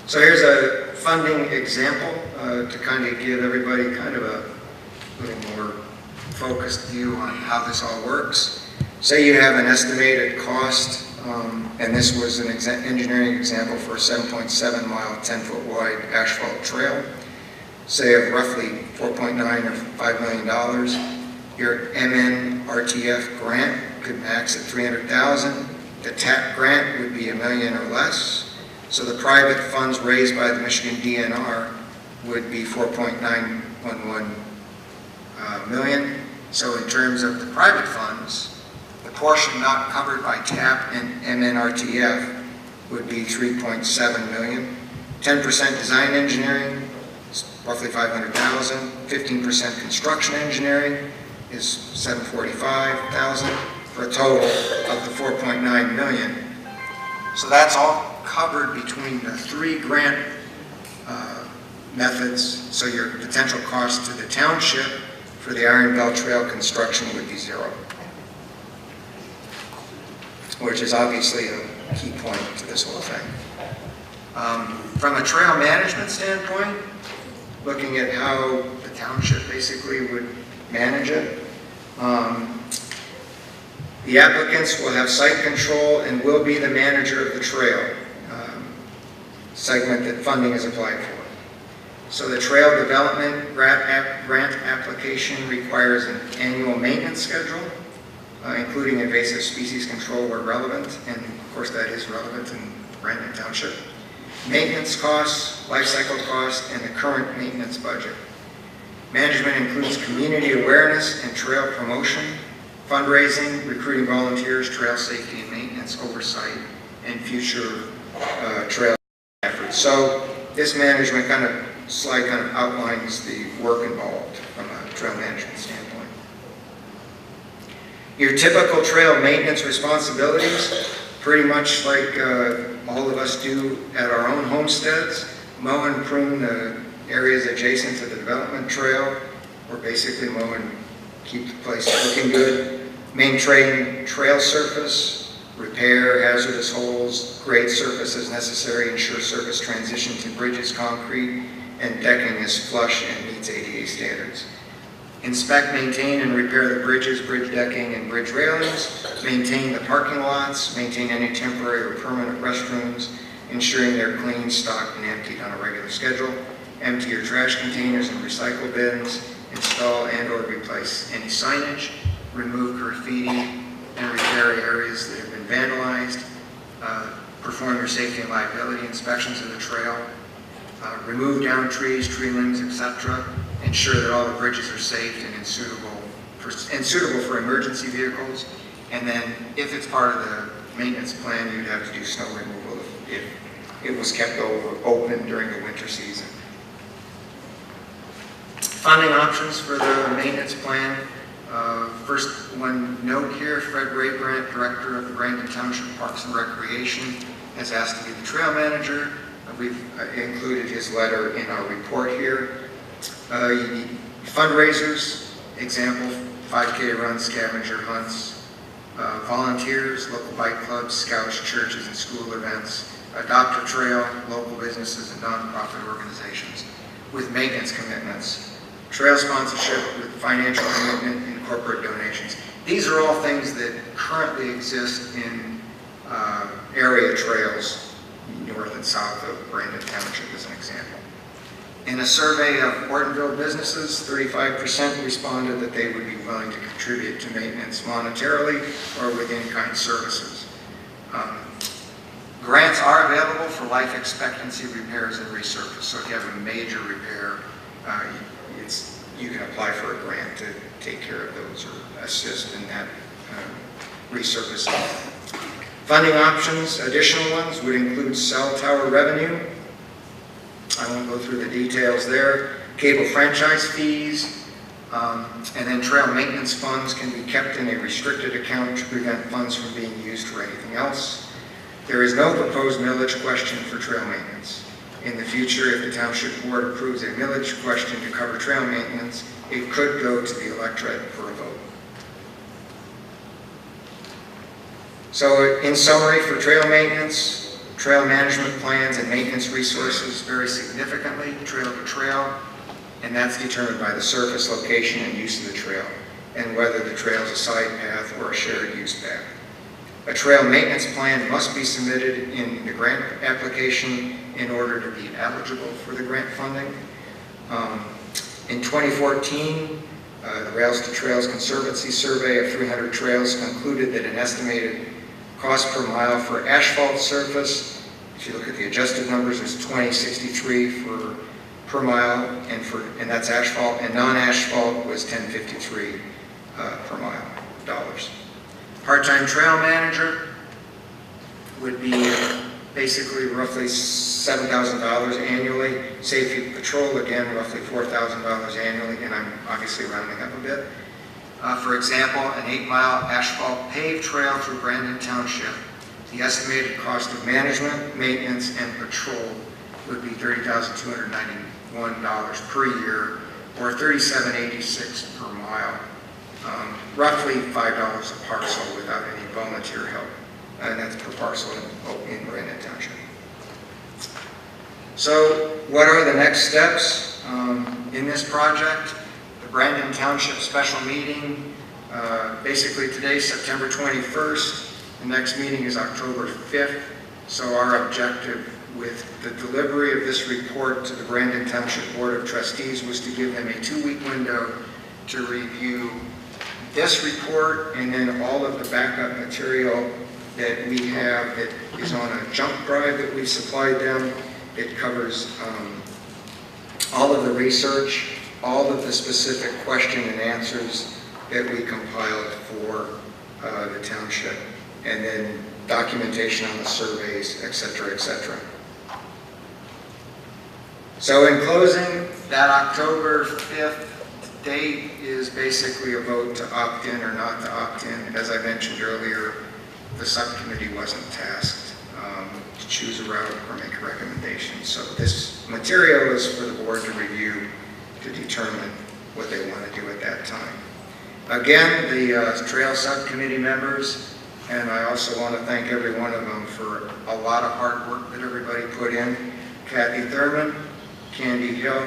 So here's a funding example to kind of give everybody kind of a little more focused view on how this all works. Say you have an estimated cost, and this was an engineering example for a 7.7 mile, 10-foot wide asphalt trail, say of roughly $4.9 or $5 million. Your MNRTF grant could max at $300,000. The TAP grant would be $1 million or less. So the private funds raised by the Michigan DNR would be $4.911 million. So in terms of the private funds, the portion not covered by TAP and MNRTF would be $3.7 million. 10% design engineering is roughly $500,000. 15% construction engineering is $745,000 for a total of the $4.9 million. So that's all covered between the 3 grant methods. So your potential cost to the township for the Iron Belle Trail construction would be 0, which is obviously a key point to this whole thing. From a trail management standpoint, looking at how the township basically would manage it, the applicants will have site control and will be the manager of the trail segment that funding is applied for. So the trail development grant application requires an annual maintenance schedule, including invasive species control where relevant, and of course that is relevant in Brandon Township. Maintenance costs, life cycle costs, and the current maintenance budget. Management includes community awareness and trail promotion, fundraising, recruiting volunteers, trail safety and maintenance oversight, and future trail efforts. So this management slide kind of outlines the work involved from a trail management standpoint. Your typical trail maintenance responsibilities, pretty much like all of us do at our own homesteads, mow and prune the areas adjacent to the development trail, or basically mow and keep the place looking good, maintain trail surface, repair hazardous holes, grade surface as necessary, ensure surface transition to bridges, concrete, and decking is flush and meets ADA standards. Inspect, maintain, and repair the bridges, bridge decking, and bridge railings. Maintain the parking lots. Maintain any temporary or permanent restrooms, ensuring they're clean, stocked, and emptied on a regular schedule. Empty your trash containers and recycle bins. Install and/or replace any signage. Remove graffiti and repair areas that have been vandalized. Perform your safety and liability inspections of the trail. Remove down trees, tree limbs, etc. Ensure that all the bridges are safe and suitable for emergency vehicles. And then, if it's part of the maintenance plan, you'd have to do snow removal if it was kept open during the winter season. Funding options for the maintenance plan. First one note here, Fred Raybrant, Director of the Brandon Township Parks and Recreation, has asked to be the trail manager. We've included his letter in our report here. You need fundraisers, example, 5K runs, scavenger hunts, volunteers, local bike clubs, scouts, churches, and school events, adopt a trail, local businesses and nonprofit organizations with maintenance commitments, trail sponsorship with financial commitment and corporate donations. These are all things that currently exist in area trails north and south of Brandon Township as an example. In a survey of Ortonville businesses, 35% responded that they would be willing to contribute to maintenance monetarily or with in-kind services. Grants are available for life expectancy repairs and resurface. So if you have a major repair, you can apply for a grant to take care of those or assist in that resurfacing. Funding options, additional ones, would include cell tower revenue. I won't go through the details there. Cable franchise fees, and then trail maintenance funds can be kept in a restricted account to prevent funds from being used for anything else. There is no proposed millage question for trail maintenance. In the future, if the Township Board approves a millage question to cover trail maintenance, it could go to the electorate for a vote. So in summary, for trail maintenance, trail management plans and maintenance resources vary significantly trail to trail, and that's determined by the surface, location, and use of the trail, and whether the trail is a side path or a shared use path. A trail maintenance plan must be submitted in the grant application in order to be eligible for the grant funding. In 2014, the Rails to Trails Conservancy survey of 300 trails concluded that an estimated cost per mile for asphalt surface, if you look at the adjusted numbers, is $20.63 per mile, and that's asphalt, and non-asphalt was $10.53 per mile dollars. Part-time trail manager would be basically roughly $7,000 annually. Safety patrol, again, roughly $4,000 annually, and I'm obviously rounding up a bit. For example, an 8-mile asphalt paved trail through Brandon Township, the estimated cost of management, maintenance, and patrol would be $30,291 per year, or $37.86 per mile. Roughly $5 a parcel without any volunteer help, and that's per parcel in Brandon Township. So what are the next steps in this project? The Brandon Township special meeting, basically today, September 21st. The next meeting is October 5th. So our objective with the delivery of this report to the Brandon Township Board of Trustees was to give them a 2-week window to review this report and then all of the backup material that we have that is on a jump drive that we've supplied them. It covers all of the research, all of the specific question and answers that we compiled for the township, and then documentation on the surveys, et cetera, et cetera. So in closing, that October 5th date is basically a vote to opt in or not to opt in. As I mentioned earlier, the subcommittee wasn't tasked to choose a route or make a recommendation. So this material is for the board to review to determine what they want to do at that time. Again, the trail subcommittee members, and I also want to thank every one of them for a lot of hard work that everybody put in. Kathy Thurman, Candy Hill,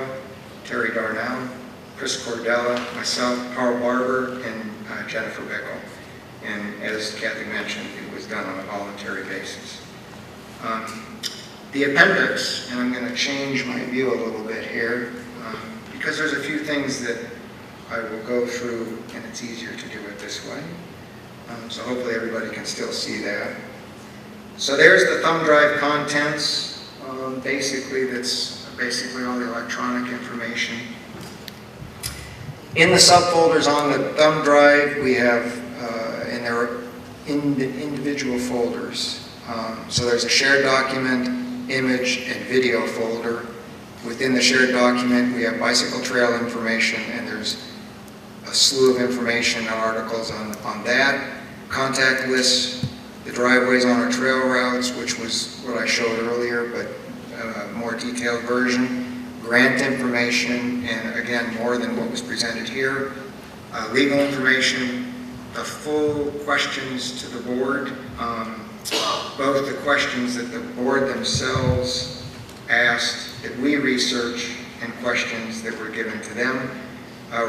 Terry Darnell, Chris Cordella, myself, Carl Barber, and Jennifer Bickle. And as Kathy mentioned, it was done on a voluntary basis. The appendix, and I'm going to change my view a little bit here, because there's a few things that I will go through, and it's easier to do it this way. So hopefully everybody can still see that. So there's the thumb drive contents. That's basically all the electronic information. In the subfolders on the thumb drive, we have, and there are individual folders. So there's a shared document, image, and video folder. Within the shared document, we have bicycle trail information, and there's a slew of information and articles on that. Contact lists, the driveways on our trail routes, which was what I showed earlier, but a more detailed version. grant information, and again, more than what was presented here, legal information, the full questions to the board, both the questions that the board themselves asked, that we researched, and questions that were given to them.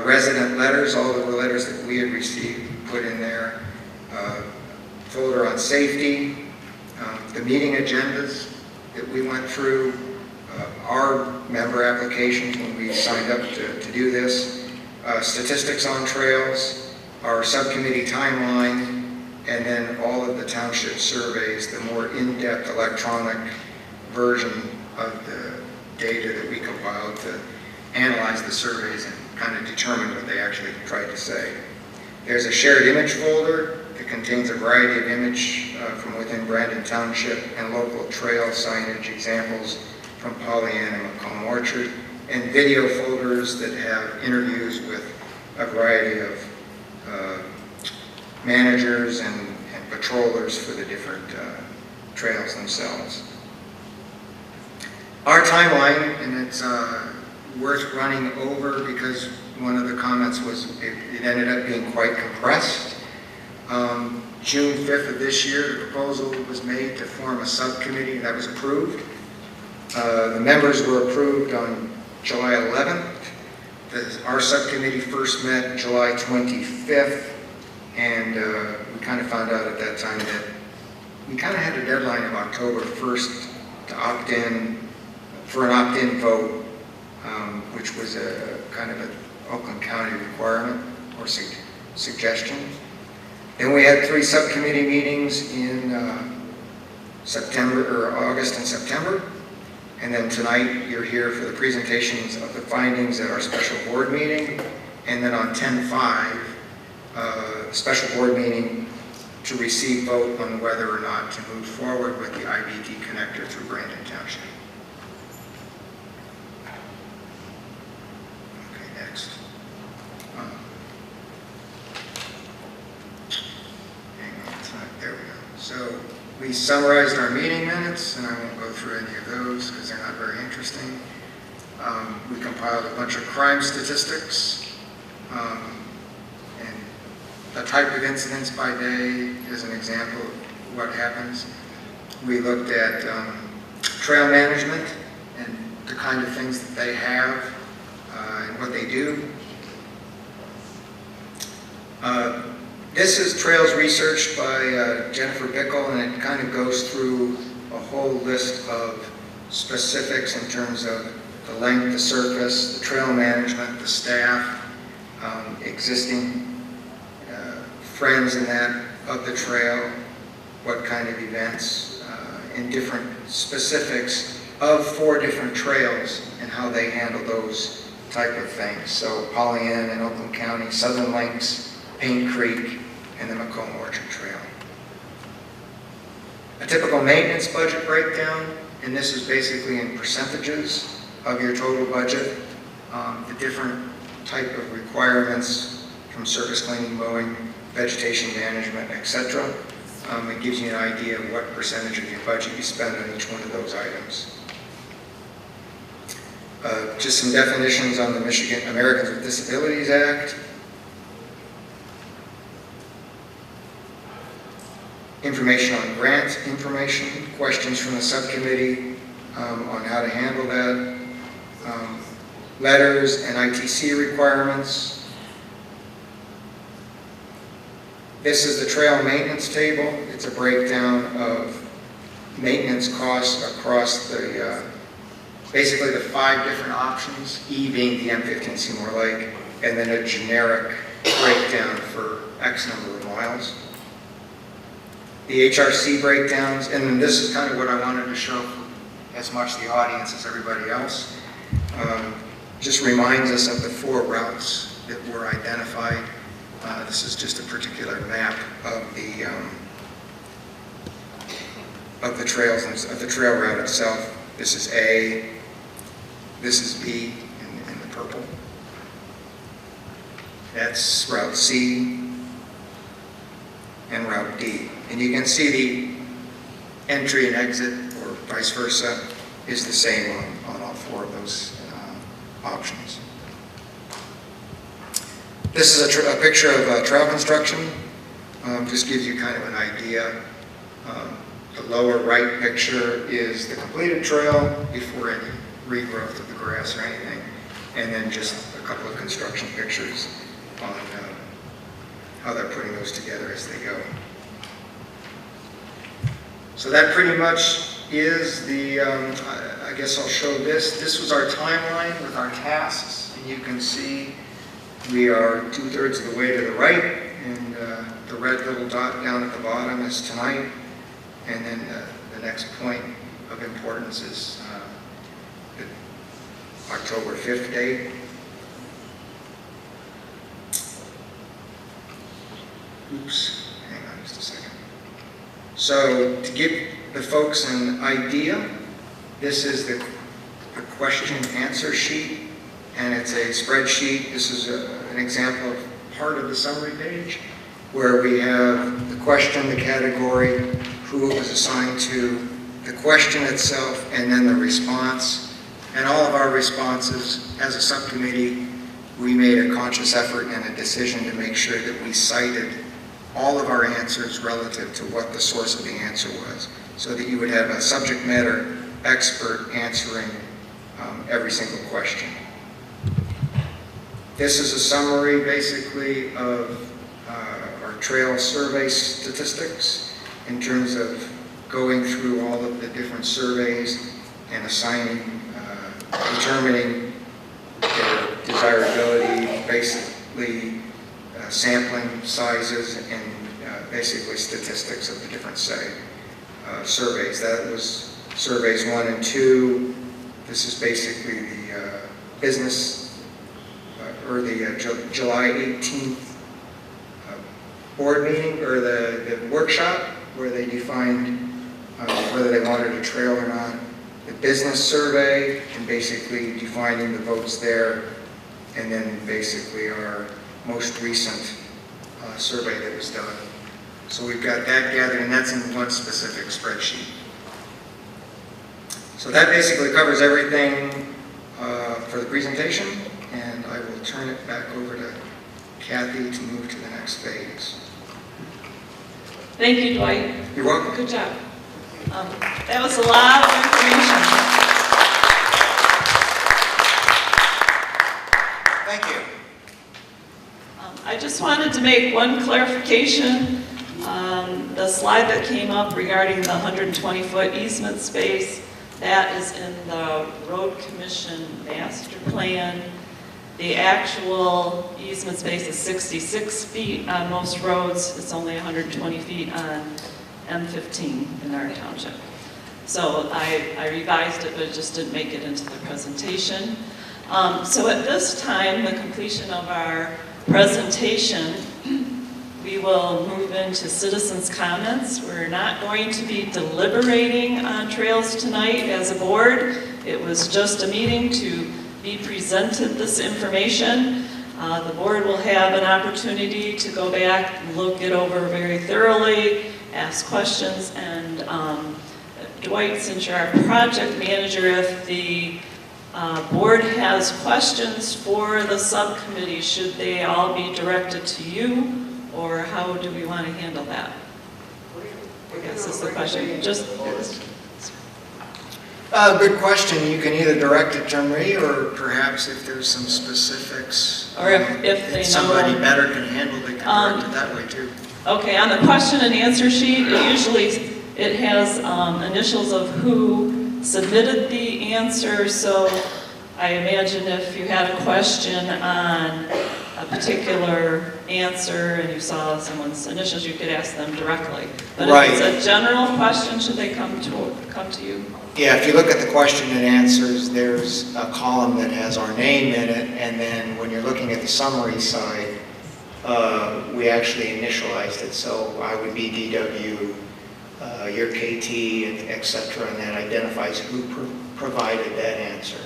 Resident letters, all of the letters that we had received put in there. Folder on safety, the meeting agendas that we went through, our member applications when we signed up to do this, statistics on trails, our subcommittee timeline, and then all of the township surveys, the more in-depth electronic version of the data that we compiled to analyze the surveys and kind of determine what they actually tried to say. There's a shared image folder that contains a variety of image from within Brandon Township and local trail signage examples from Pollyanna and Macomb Orchard, and video folders that have interviews with a variety of managers and patrollers for the different trails themselves. Our timeline, and it's worth running over because one of the comments was it ended up being quite compressed. June 5th of this year, the proposal was made to form a subcommittee that was approved. The members were approved on July 11th. Our subcommittee first met July 25th, and we kind of found out at that time that we kind of had a deadline of October 1st to opt in, for an opt-in vote, which was a kind of an Oakland County requirement or suggestion. Then we had 3 subcommittee meetings in August and September. And then tonight you're here for the presentations of the findings at our special board meeting. And then on 10/5, special board meeting to receive vote on whether or not to move forward with the IBD connector through Brandon Township. Okay, next. There we go. So we summarized our meeting minutes, and I won't go through any of those because they're not very interesting. We compiled a bunch of crime statistics, and the type of incidents by day is an example of what happens. We looked at trail management and the kind of things that they have and what they do. This is trails researched by Jennifer Bickle, and it kind of goes through a whole list of specifics in terms of the length, the surface, the trail management, the staff, existing friends in that of the trail, what kind of events, and different specifics of 4 different trails and how they handle those type of things. So Pollyanna and Oakland County, Southern Links, Paint Creek, and the Macomb Orchard Trail. A typical maintenance budget breakdown, and this is basically in percentages of your total budget. The different type of requirements from surface cleaning, mowing, vegetation management, etc. It gives you an idea of what percentage of your budget you spend on each one of those items. Just some definitions on the Michigan Americans with Disabilities Act. Information on grant information, questions from the subcommittee on how to handle that, letters and ITC requirements. This is the trail maintenance table. It's a breakdown of maintenance costs across the, basically the 5 different options, E being the M15 Seymour Lake, and then a generic breakdown for X number of miles. The HRC breakdowns, and then this is kind of what I wanted to show as much the audience as everybody else. Just reminds us of the 4 routes that were identified. This is just a particular map of the trails and of the trail route itself. This is A, this is B in the purple. That's Route C and Route D. And you can see the entry and exit, or vice versa, is the same on all 4 of those options. This is a picture of trail construction. Just gives you kind of an idea. The lower right picture is the completed trail before any regrowth of the grass or anything, and then just a couple of construction pictures on how they're putting those together as they go. So that pretty much is the, I guess I'll show this. This was our timeline with our tasks, and you can see we are 2/3 of the way to the right, and the red little dot down at the bottom is tonight, and then the next point of importance is the October 5th date. Oops, hang on just a second. So to give the folks an idea, this is the question answer sheet, and it's a spreadsheet. This is an example of part of the summary page where we have the question, the category, who it was assigned to, the question itself, and then the response. And all of our responses as a subcommittee, we made a conscious effort and a decision to make sure that we cited all of our answers relative to what the source of the answer was, so that you would have a subject matter expert answering every single question. This is a summary basically of our trail survey statistics in terms of going through all of the different surveys and assigning, determining their desirability, basically sampling sizes, and basically statistics of the different surveys. That was surveys 1 and 2. This is basically the business, or the July 18th board meeting, or the workshop, where they defined whether they wanted a trail or not. The business survey, and basically defining the votes there, and then basically our most recent survey that was done. So we've got that gathered, and that's in one specific spreadsheet. So that basically covers everything for the presentation, and I will turn it back over to Kathy to move to the next phase. Thank you, Dwight. You're welcome. Good job. That was a lot of information. Thank you. I just wanted to make one clarification. The slide that came up regarding the 120-foot easement space, that is in the Road Commission master plan. The actual easement space is 66 feet on most roads. It's only 120 feet on M15 in our township. So I revised it, but it just didn't make it into the presentation. So at this time, the completion of our presentation, we will move into citizens' comments. We're not going to be deliberating on trails tonight as a board. It was just a meeting to be presented this information. The board will have an opportunity to go back, look it over very thoroughly, ask questions, and Dwight, since you're our project manager, if the board has questions for the subcommittee, should they all be directed to you, or how do we want to handle that? I guess is the question. Good question. You can either direct it to me, or perhaps if there's some specifics, or if they know somebody better can handle, they can direct it that way too. Okay, on the question and answer sheet, it has initials of who submitted the answer. So I imagine if you had a question on a particular answer and you saw someone's initials, you could ask them directly. But right. If it's a general question, should they come to you? Yeah, if you look at the question and answers, there's a column that has our name in it, and then when you're looking at the summary side, we actually initialized it. So I would be DW, your KT, etc., and that identifies who provided that answer.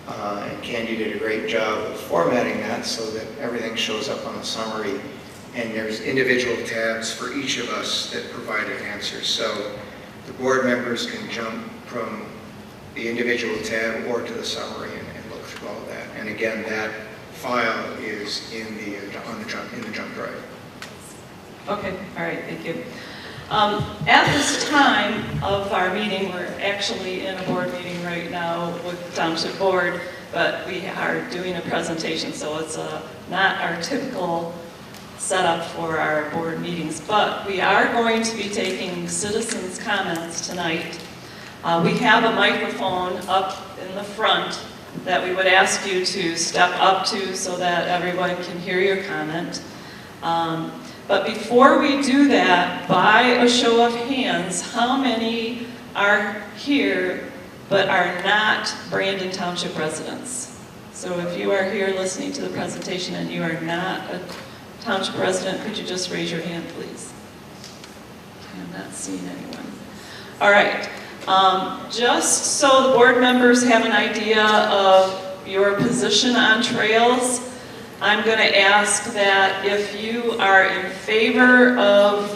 And Candy did a great job of formatting that so that everything shows up on the summary, and there's individual tabs for each of us that provided answers. So the board members can jump from the individual tab or to the summary and look through through all of that. And again, that file is in the jump drive. Okay, all right, thank you. At this time of our meeting, we're actually in a board meeting right now with the Township Board, but we are doing a presentation, so it's not our typical setup for our board meetings, but we are going to be taking citizens' comments tonight. We have a microphone up in the front that we would ask you to step up to so that everyone can hear your comment. But before we do that, by a show of hands, how many are here but are not Brandon Township residents? So if you are here listening to the presentation and you are not a Township resident, could you just raise your hand, please? I'm not seeing anyone. All right. Just so the board members have an idea of your position on trails, I'm going to ask that if you are in favor of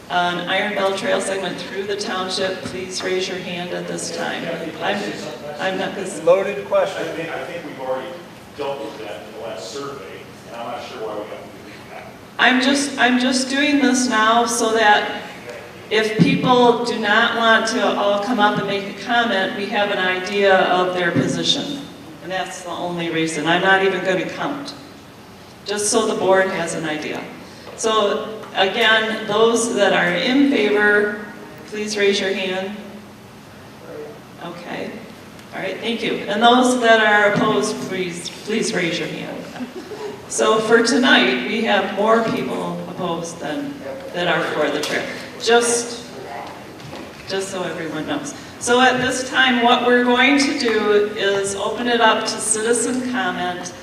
an Iron Belle Trail segment through the township, please raise your hand at this time. I'm not this loaded question. I think we've already dealt with that in the last survey, and I'm not sure why we have to do that. I'm just doing this now so that if people do not want to all come up and make a comment, we have an idea of their position. And that's the only reason. I'm not even going to count. Just so the board has an idea. So again, those that are in favor, please raise your hand. Okay. All right, thank you. And those that are opposed, please raise your hand. So for tonight, we have more people opposed than that are for the trail. Just so everyone knows. So at this time, what we're going to do is open it up to citizen comment.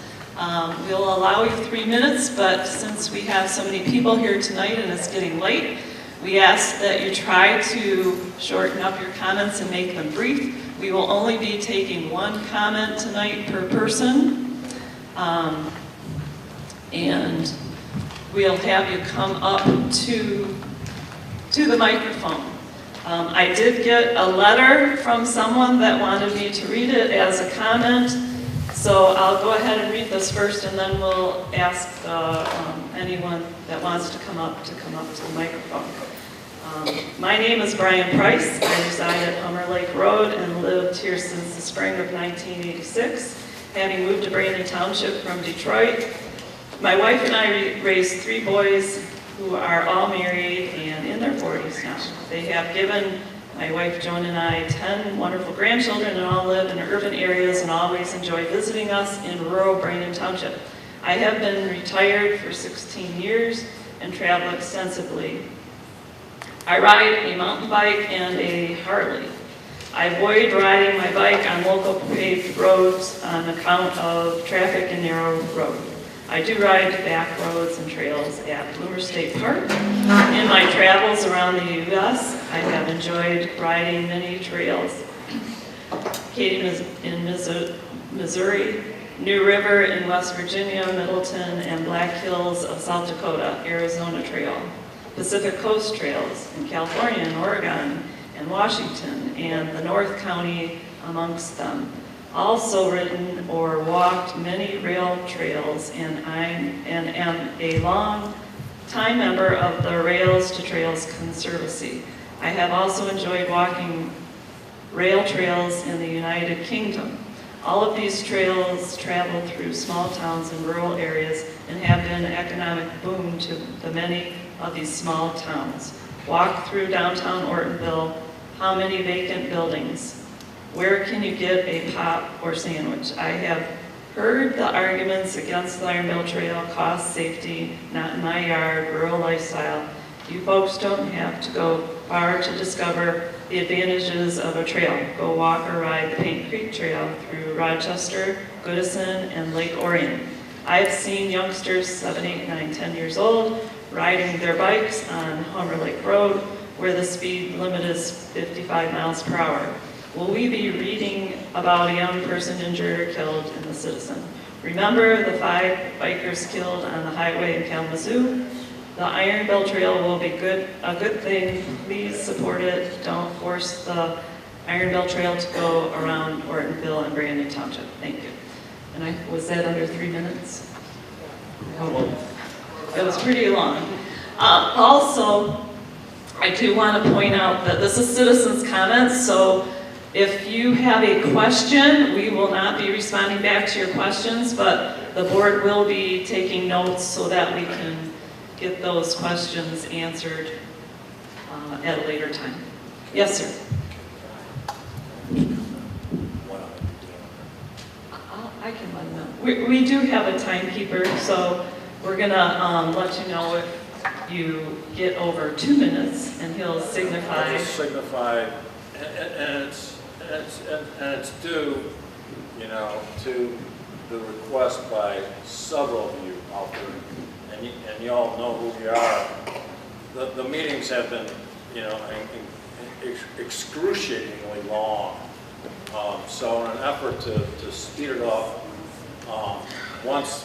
We'll allow you 3 minutes, but since we have so many people here tonight and it's getting late, we ask that you try to shorten up your comments and make them brief. We will only be taking one comment tonight per person, and we'll have you come up to the microphone. I did get a letter from someone that wanted me to read it as a comment. So I'll go ahead and read this first, and then we'll ask anyone that wants to come up to the microphone. My name is Brian Price. I reside at Hummer Lake Road and lived here since the spring of 1986, having moved to Brandon Township from Detroit. My wife and I raised 3 boys who are all married and in their 40s now. They have given my wife Joan and I 10 wonderful grandchildren and all live in urban areas and always enjoy visiting us in rural Brandon Township. I have been retired for 16 years and travel extensively. I ride a mountain bike and a Harley. I avoid riding my bike on local paved roads on account of traffic and narrow road. I do ride back roads and trails at Bloomer State Park. In my travels around the U.S., I have enjoyed riding many trails. Katy in Missouri, New River in West Virginia, Middleton, and Black Hills of South Dakota, Arizona Trail. Pacific Coast Trails in California and Oregon and Washington, and the North County amongst them. Also ridden or walked many rail trails, and am a long time member of the Rails to Trails Conservancy. I have also enjoyed walking rail trails in the United Kingdom. All of these trails travel through small towns and rural areas and have been an economic boom to the many of these small towns. Walk through downtown Ortonville. How many vacant buildings? Where can you get a pop or sandwich? I have heard the arguments against the Iron Belle Trail: cost, safety, not in my yard, rural lifestyle. You folks don't have to go far to discover the advantages of a trail. Go walk or ride the Paint Creek Trail through Rochester, Goodison, and Lake Orion. I have seen youngsters 7, 8, 9, 10 years old riding their bikes on Hummer Lake Road, where the speed limit is 55 miles per hour. Will we be reading about a young person injured or killed in the Citizen? Remember the 5 bikers killed on the highway in Kalamazoo? The Iron Belle Trail will be a good thing. Please support it. Don't force the Iron Belle Trail to go around Ortonville and Brandon Township. Thank you. And was that under 3 minutes? It was pretty long. Also, I do want to point out that this is citizens' comments, so if you have a question, we will not be responding back to your questions, but the board will be taking notes so that we can get those questions answered at a later time. Yes, sir. I can let them know. We do have a timekeeper, so we're gonna let you know if you get over 2 minutes, and he'll signify. Just signify, and it's due, you know, to the request by several of you out there, and you all know who you are. The meetings have been, you know, excruciatingly long. So in an effort to speed it up, once,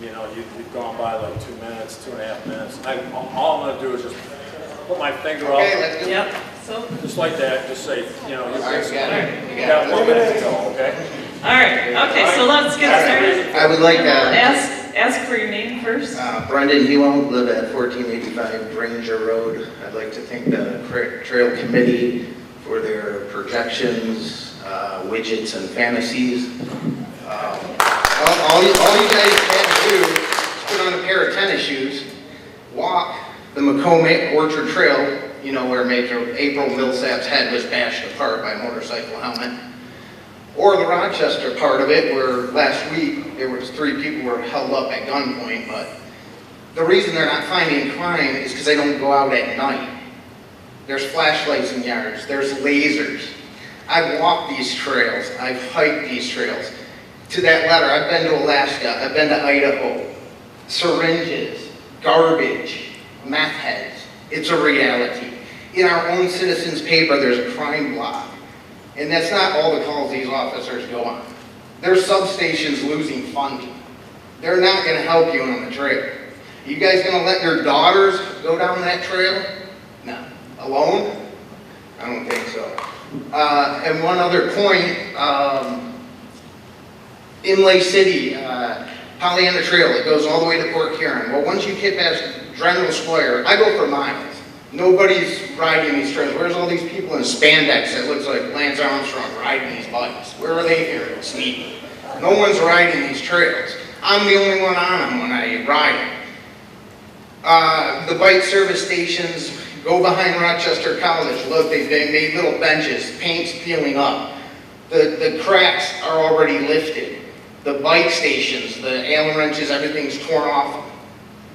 you know, you've gone by like 2 minutes, 2.5 minutes, all I'm gonna do is just put my finger up. Okay, let's do it. Yep, so, Just like that, just say, you know, All right, we got it. We you got got it. 1 minute to go, okay? all right, okay, so let's get started. I would like Ask for your name first. Brendan Helo, live at 1485 Granger Road. I'd like to thank the Trail Committee for their projections, widgets, and fantasies. All you guys had to do is put on a pair of tennis shoes, walk the Macomb Orchard Trail, you know, where April Millsap's head was bashed apart by a motorcycle helmet, or the Rochester part of it, where last week there was 3 people who were held up at gunpoint, but the reason they're not finding crime is because they don't go out at night. There's flashlights in yards, there's lasers. I've walked these trails, I've hiked these trails. To that letter, I've been to Alaska, I've been to Idaho. Syringes, garbage, meth heads, it's a reality. In our own citizens' paper, there's a crime block. And that's not all the calls these officers go on. There's substations losing funding. They're not gonna help you on the trail. You guys gonna let your daughters go down that trail? No. Alone? I don't think so. And one other point, Inlay City, Pollyanna Trail, it goes all the way to Port Huron. Well, once you get past General Square, I go for miles. Nobody's riding these trails. Where's all these people in spandex that looks like Lance Armstrong riding these bikes? Where are they here in Sneaky? No one's riding these trails. I'm the only one on them when I ride them. The bike service stations go behind Rochester College. Look, they made little benches, paint's peeling up. The cracks are already lifted. The bike stations, the Allen wrenches, everything's torn off.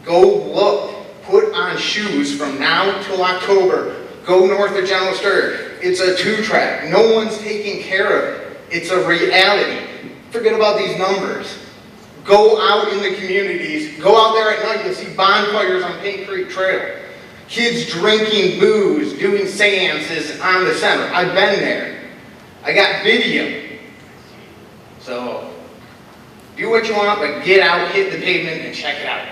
Go look. Put on shoes from now till October. Go north of General Store. It's a 2-track. No one's taking care of it. It's a reality. Forget about these numbers. Go out in the communities. Go out there at night. You'll see bonfires on Pink Creek Trail. Kids drinking booze, doing seances on the center. I've been there. I got video. So, do what you want, but get out, hit the pavement, and check it out.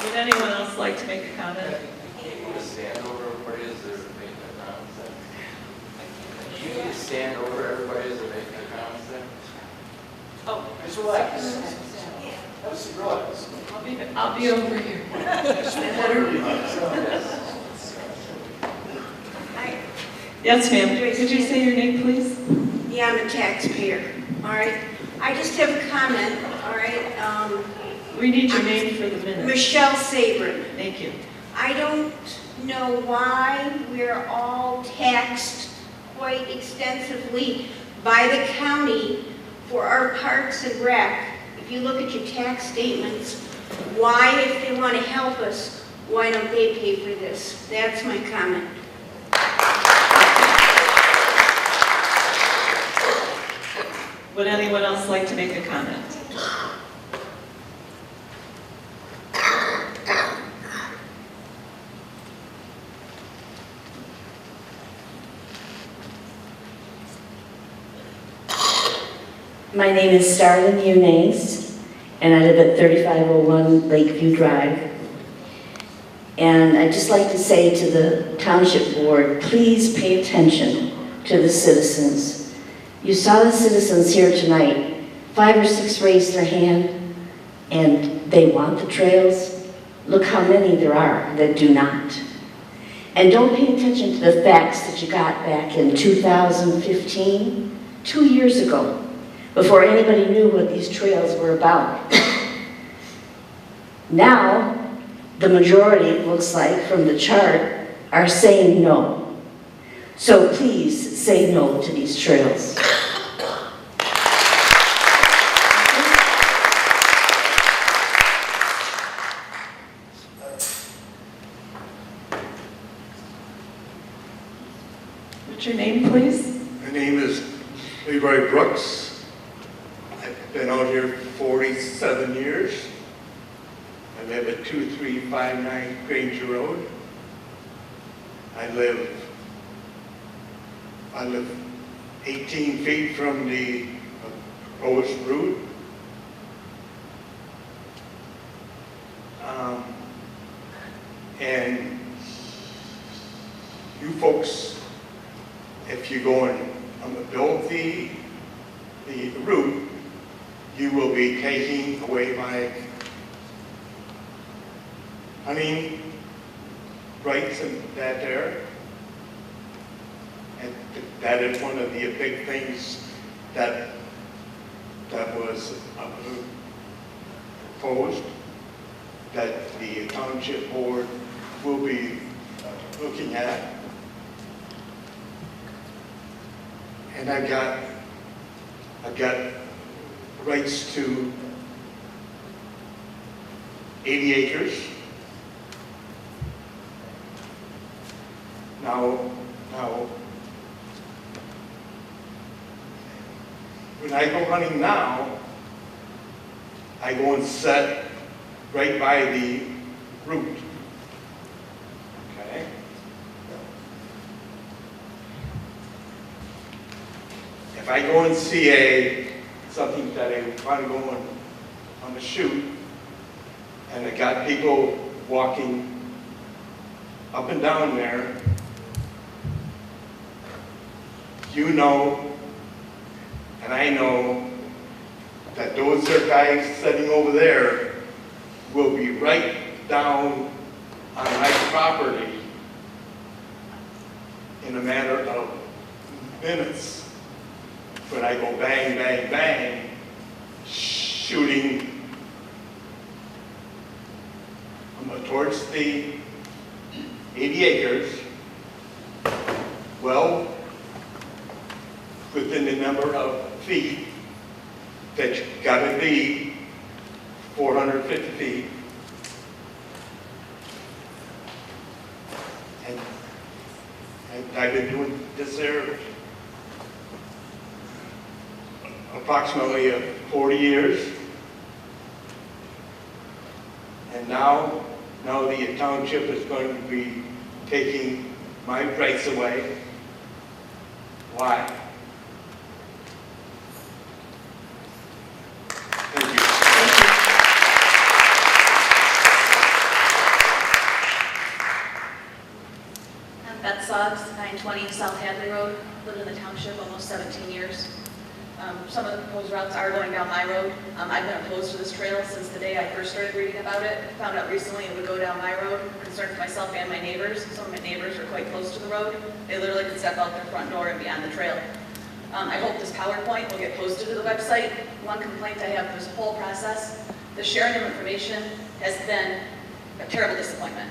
Would anyone else like to make a comment? You need to stand over everybody as they're making their comments then. You need to stand over everybody as they're making their comments then. Oh, Just relax. Just relax. I'll be over here. Yes, ma'am. Could you say your name, please? Yeah, I'm a taxpayer, all right? I just have a comment, all right? We need your name for the minute. Michelle Sabrin. Thank you. I don't know why we're all taxed quite extensively by the county for our parks and rec. If you look at your tax statements, why, if they want to help us, why don't they pay for this? That's my comment. Would anyone else like to make a comment? My name is Starlin Eunice, and I live at 3501 Lakeview Drive. And I'd just like to say to the Township Board, please pay attention to the citizens. You saw the citizens here tonight. 5 or 6 raised their hand, and they want the trails. Look how many there are that do not. And don't pay attention to the facts that you got back in 2015, 2 years ago, before anybody knew what these trails were about. Now, the majority, it looks like, from the chart, are saying no. So please say no to these trails. What's your name, please? My name is Leroy Brooks. I've been out here 47 years. I live at 2359 Granger Road. I live 18 feet from the proposed route. And you folks, if you go and build the route, you will be taking away my hunting rights in that area. And that is one of the big things that was proposed, that the Township Board will be looking at. And I've got rights to 80 acres. Now, when I go hunting now, I go and set right by the route. Okay? If I go and see something that I want to go on the shoot, and I got people walking up and down there, you know, and I know that those are guys sitting over there will be right down on my property in a matter of minutes. When I go bang, bang, bang, shooting towards the 80 acres, well, within the number of feet that you gotta be 450 feet. And I've been doing this there approximately 40 years. And now the township is going to be taking my rights away. Why? Thank you. I'm Bette Soggs, 920 South Hadley Road, lived in the township almost 17 years. Some of the proposed routes are going down my road. I've been opposed to this trail since the day I first started reading about it. Found out recently it would go down my road. I'm concerned for myself and my neighbors. Some of my neighbors are quite close to the road. They literally could step out their front door and be on the trail. I hope this PowerPoint will get posted to the website. One complaint I have with this whole process, the sharing of information has been a terrible disappointment.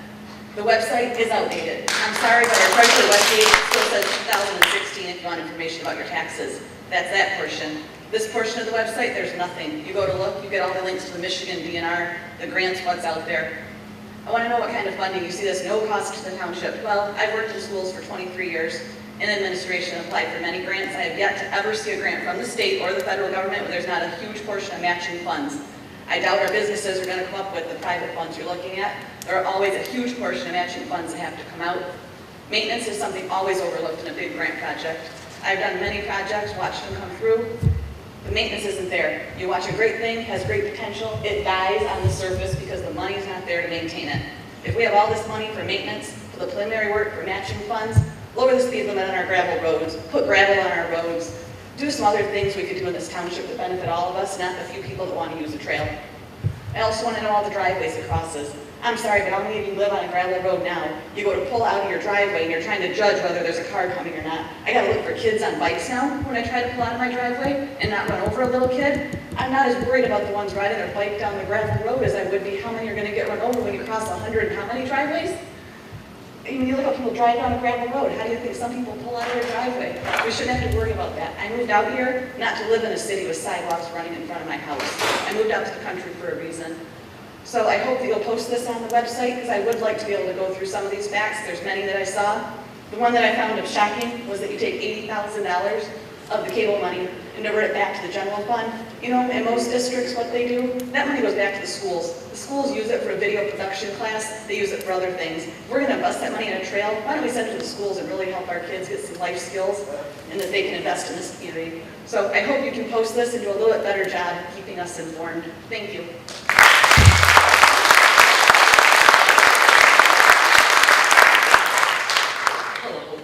The website is outdated. I'm sorry, but our treasury website still says 2016 if you want information about your taxes. That's that portion. This portion of the website, there's nothing. You go to look, you get all the links to the Michigan DNR, the grants, what's out there. I want to know what kind of funding. You see this, no cost to the township. Well, I've worked in schools for 23 years in administration, applied for many grants. I have yet to ever see a grant from the state or the federal government where there's not a huge portion of matching funds. I doubt our businesses are going to come up with the private funds you're looking at. There are always a huge portion of matching funds that have to come out. Maintenance is something always overlooked in a big grant project. I've done many projects, watched them come through. The maintenance isn't there. You watch a great thing, has great potential, it dies on the surface because the money's not there to maintain it. If we have all this money for maintenance, for the preliminary work, for matching funds, lower the speed limit on our gravel roads, put gravel on our roads, do some other things we could do in this township that benefit all of us, not the few people that want to use the trail. I also want to know all the driveways it crosses. I'm sorry, but how many of you live on a gravel road now? You go to pull out of your driveway and you're trying to judge whether there's a car coming or not. I gotta look for kids on bikes now when I try to pull out of my driveway and not run over a little kid. I'm not as worried about the ones riding their bike down the gravel road as I would be how many are gonna get run over when you cross 100 and how many driveways? I mean, you look how people drive down a gravel road. How do you think some people pull out of their driveway? We shouldn't have to worry about that. I moved out here not to live in a city with sidewalks running in front of my house. I moved out to the country for a reason. So I hope that you'll post this on the website, because I would like to be able to go through some of these facts. There's many that I saw. The one that I found of shocking was that you take $80,000 of the cable money and divert it back to the general fund. You know, in most districts, what they do, that money goes back to the schools. The schools use it for a video production class. They use it for other things. If we're going to invest that money in a trail, why don't we send it to the schools and really help our kids get some life skills and that they can invest in this community. So I hope you can post this and do a little bit better job keeping us informed. Thank you.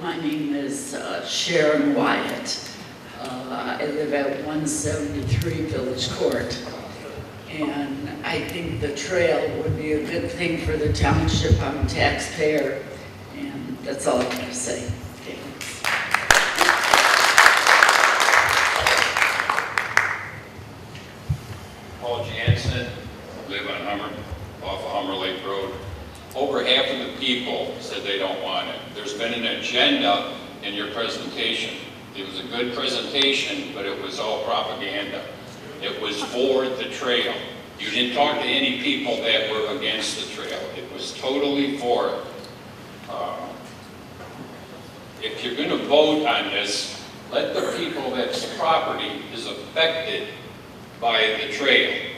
My name is Sharon Wyatt. I live at 173 Village Court. And I think the trail would be a good thing for the township. I'm a taxpayer. And that's all I have to say. Thanks. Paul Jansen, live on off of Hummer Lake Road. Over half of the people said they don't want it. There's been an agenda in your presentation. It was a good presentation, but it was all propaganda. It was for the trail. You didn't talk to any people that were against the trail. It was totally for it. If you're going to vote on this, let the people that's property is affected by the trail.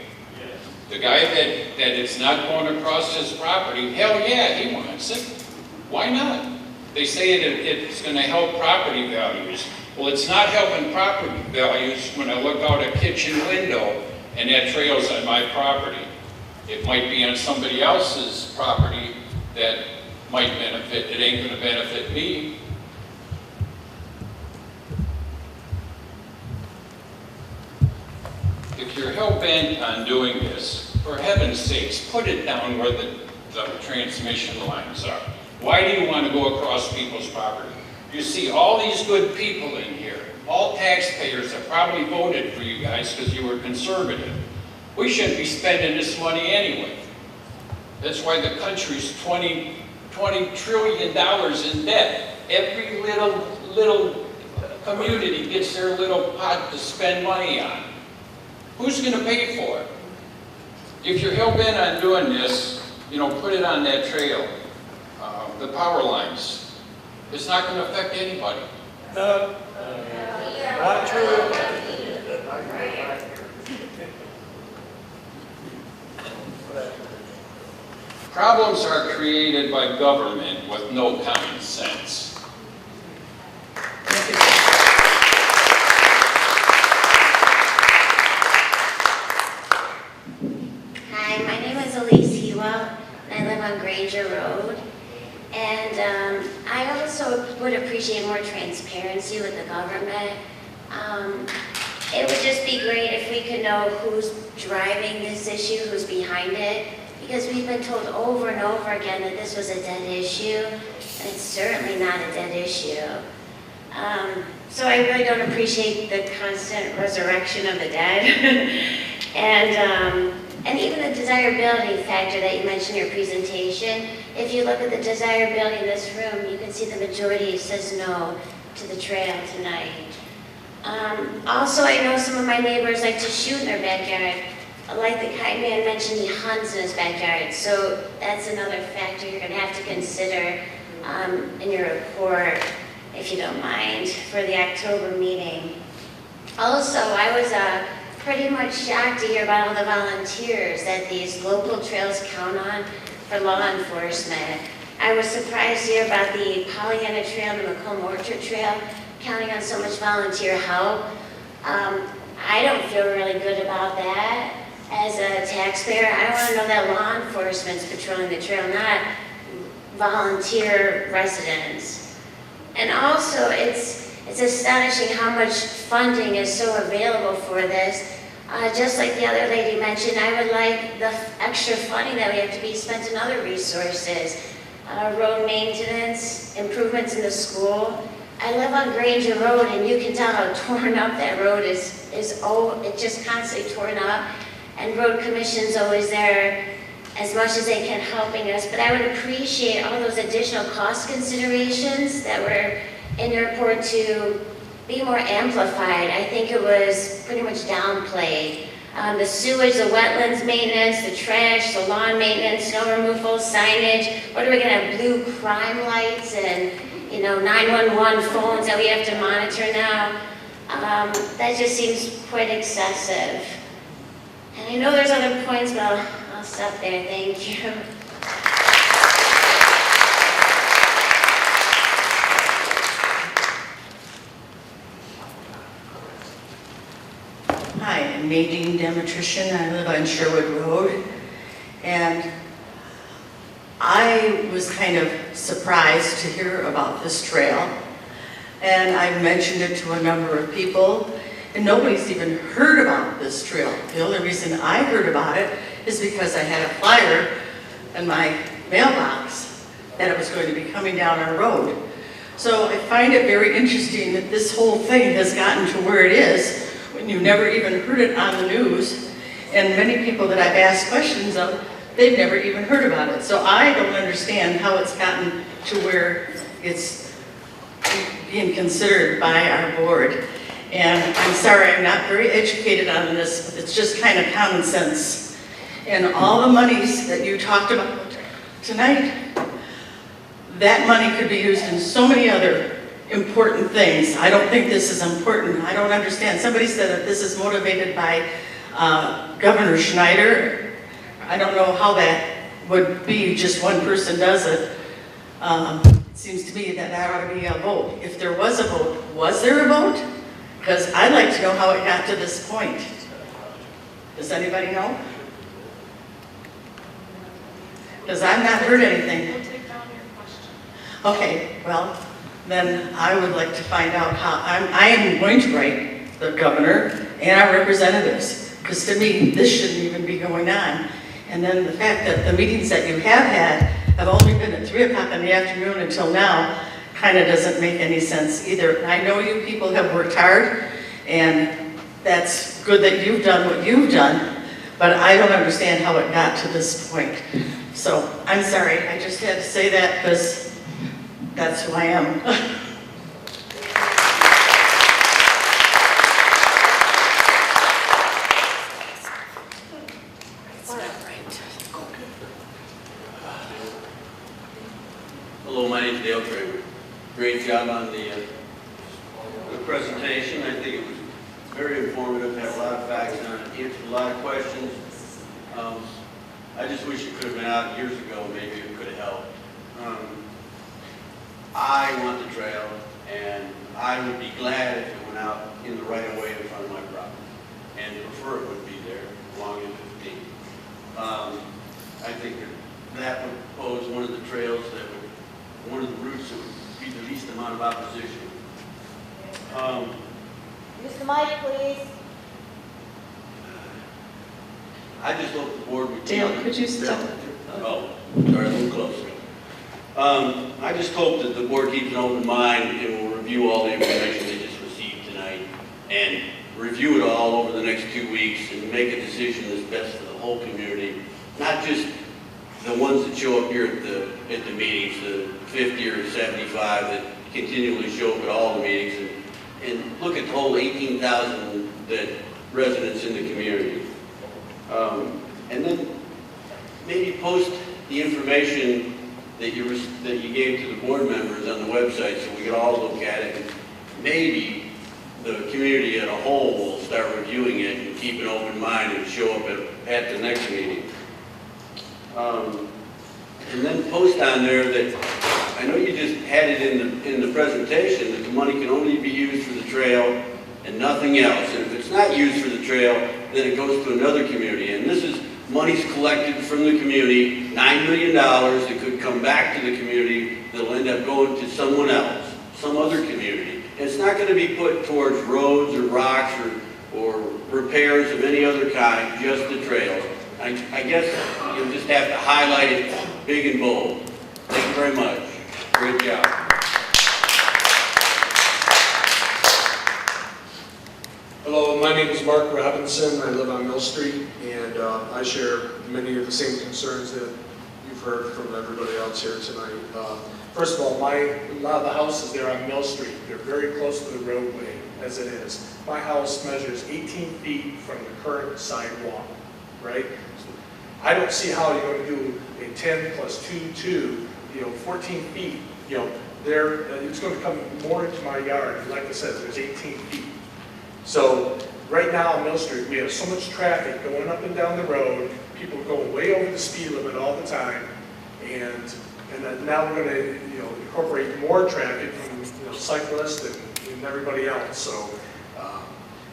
The guy that is not going across his property, hell yeah, he wants it. Why not? They say it's going to help property values. Well, it's not helping property values when I look out a kitchen window and that trail's on my property. It might be on somebody else's property that might benefit. It ain't going to benefit me. If you're hell-bent on doing this, for heaven's sakes, put it down where the transmission lines are. Why do you want to go across people's property? You see all these good people in here, all taxpayers that probably voted for you guys because you were conservative. We shouldn't be spending this money anyway. That's why the country's $20 trillion in debt. Every little community gets their little pot to spend money on. Who's going to pay for it? If you're hell-bent on doing this, you know, put it on that trail. The power lines. It's not going to affect anybody. No, not true. Problems are created by government with no common sense. Hi, my name is Elise Hewa, and I live on Granger Road. And I also would appreciate more transparency with the government. It would just be great if we could know who's driving this issue, who's behind it, because we've been told over and over again that this was a dead issue, and it's certainly not a dead issue. So I really don't appreciate the constant resurrection of the dead. And even the desirability factor that you mentioned in your presentation, if you look at the desirability in this room, you can see the majority says no to the trail tonight. Also, I know some of my neighbors like to shoot in their backyard. Like the kind man mentioned, he hunts in his backyard. So that's another factor you're going to have to consider in your report, if you don't mind, for the October meeting. Also, I was pretty much shocked to hear about all the volunteers that these local trails count on for law enforcement. I was surprised to hear about the Pollyanna Trail and the Macomb Orchard Trail counting on so much volunteer help. I don't feel really good about that. as a taxpayer, I want to know that law enforcement's patrolling the trail, not volunteer residents. And also, it's astonishing how much funding is so available for this. Just like the other lady mentioned, I would like the extra funding that we have to be spent in other resources. Road maintenance, improvements in the school. I live on Granger Road, and you can tell how torn up that road is. It's just constantly torn up. And road commission's always there as much as they can helping us. But I would appreciate all those additional cost considerations that were in your report to be more amplified. I think it was pretty much downplayed. The sewage, the wetlands maintenance, the trash, the lawn maintenance, snow removal, signage. What are we gonna have, blue crime lights and 911 phones that we have to monitor now? That just seems quite excessive. And I know there's other points, but I'll stop there. Thank you. Hi, I'm Nadine Demetrician. I live on Sherwood Road. And I was kind of surprised to hear about this trail. And I've mentioned it to a number of people, and nobody's even heard about this trail. The only reason I heard about it is because I had a flyer in my mailbox that it was going to be coming down our road. So I find it very interesting that this whole thing has gotten to where it is when you never even heard it on the news. And many people that I've asked questions of, they've never even heard about it. So I don't understand how it's gotten to where it's being considered by our board. And I'm sorry, I'm not very educated on this. It's just kind of common sense. And all the monies that you talked about tonight, that money could be used in so many other important things. I don't think this is important. I don't understand. Somebody said that this is motivated by Governor Schneider. I don't know how that would be, just one person does it. It seems to me that that ought to be a vote. If there was a vote, was there a vote? Because I'd like to know how it got to this point. Does anybody know? Because I've not heard anything. We'll take down your question. Okay, well, then I would like to find out how, I am going to write the governor and our representatives, because to me, this shouldn't even be going on. And then the fact that the meetings that you have had have only been at 3 o'clock in the afternoon until now kind of doesn't make any sense either. I know you people have worked hard, and that's good that you've done what you've done, but I don't understand how it got to this point. So I'm sorry, I just had to say that because that's who I am. Hello, my name's Dale Kramer. Great job on the presentation. I think it was very informative, had a lot of facts on it, answered a lot of questions. I just wish it could have been out years ago, maybe it could have helped. I want the trail, and I would be glad if it went out in the right of way in front of my property, and prefer it would be there along in 15. I think that would pose one of the trails that would, one of the routes that would be the least amount of opposition. Mr. Mike, please. I just hope the board would... Dale, could you step? Oh, sorry, a little closer. I just hope that the board keeps an open mind and will review all the information they just received tonight and review it all over the next 2 weeks and make a decision that's best for the whole community, not just the ones that show up here at the meetings, the 50 or 75 that continually show up at all the meetings, and look at the whole 18,000 that residents in the community. And then maybe post the information that you gave to the board members on the website so we could all look at it. And maybe the community as a whole will start reviewing it and keep an open mind and show up at the next meeting. And then post on there that, I know you just had it in the presentation, that the money can only be used for the trail and nothing else. And if it's not used for the trail, then it goes to another community. And this is money's collected from the community, $9 million that could come back to the community that'll end up going to someone else, some other community. And it's not going to be put towards roads or rocks or repairs of any other kind, just the trails. I guess you'll just have to highlight it big and bold. Thank you very much. Great job. Hello, my name is Mark Robinson. I live on Mill Street, and I share many of the same concerns that you've heard from everybody else here tonight. First of all, a lot of the houses there on Mill Street, they're very close to the roadway as it is. My house measures 18 feet from the current sidewalk, right? I don't see how you're going to do a 10 plus 2, 14 feet, it's going to come more into my yard. Like I said, there's 18 feet. So right now on Mill Street, we have so much traffic going up and down the road, people going way over the speed limit all the time, and then now we're going to incorporate more traffic from cyclists and everybody else. So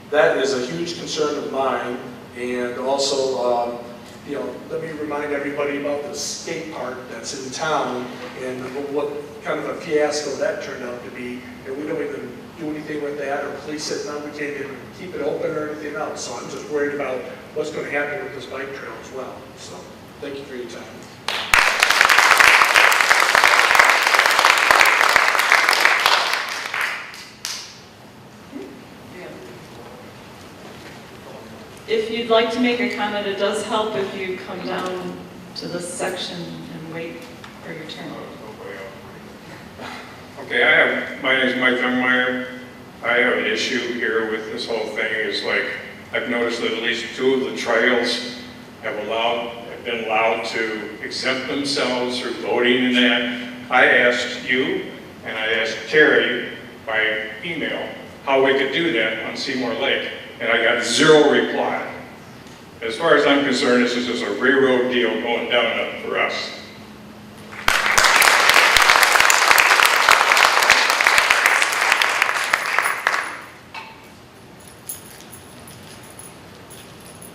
that is a huge concern of mine. And also, let me remind everybody about the skate park that's in town and what kind of a fiasco that turned out to be. And we don't even do anything with that or police it. Now we can't even keep it open or anything else. So I'm just worried about what's going to happen with this bike trail as well. So thank you for your time. If you'd like to make a comment, it does help if you come down to this section and wait for your turn. Okay, my name is Mike Youngmeyer. I have an issue here with this whole thing. Is like, I've noticed that at least 2 of the trails have been allowed to exempt themselves through voting and that. I asked you and I asked Terry by email how we could do that on Seymour Lake, and I got 0 reply. As far as I'm concerned, this is just a railroad deal going down for us.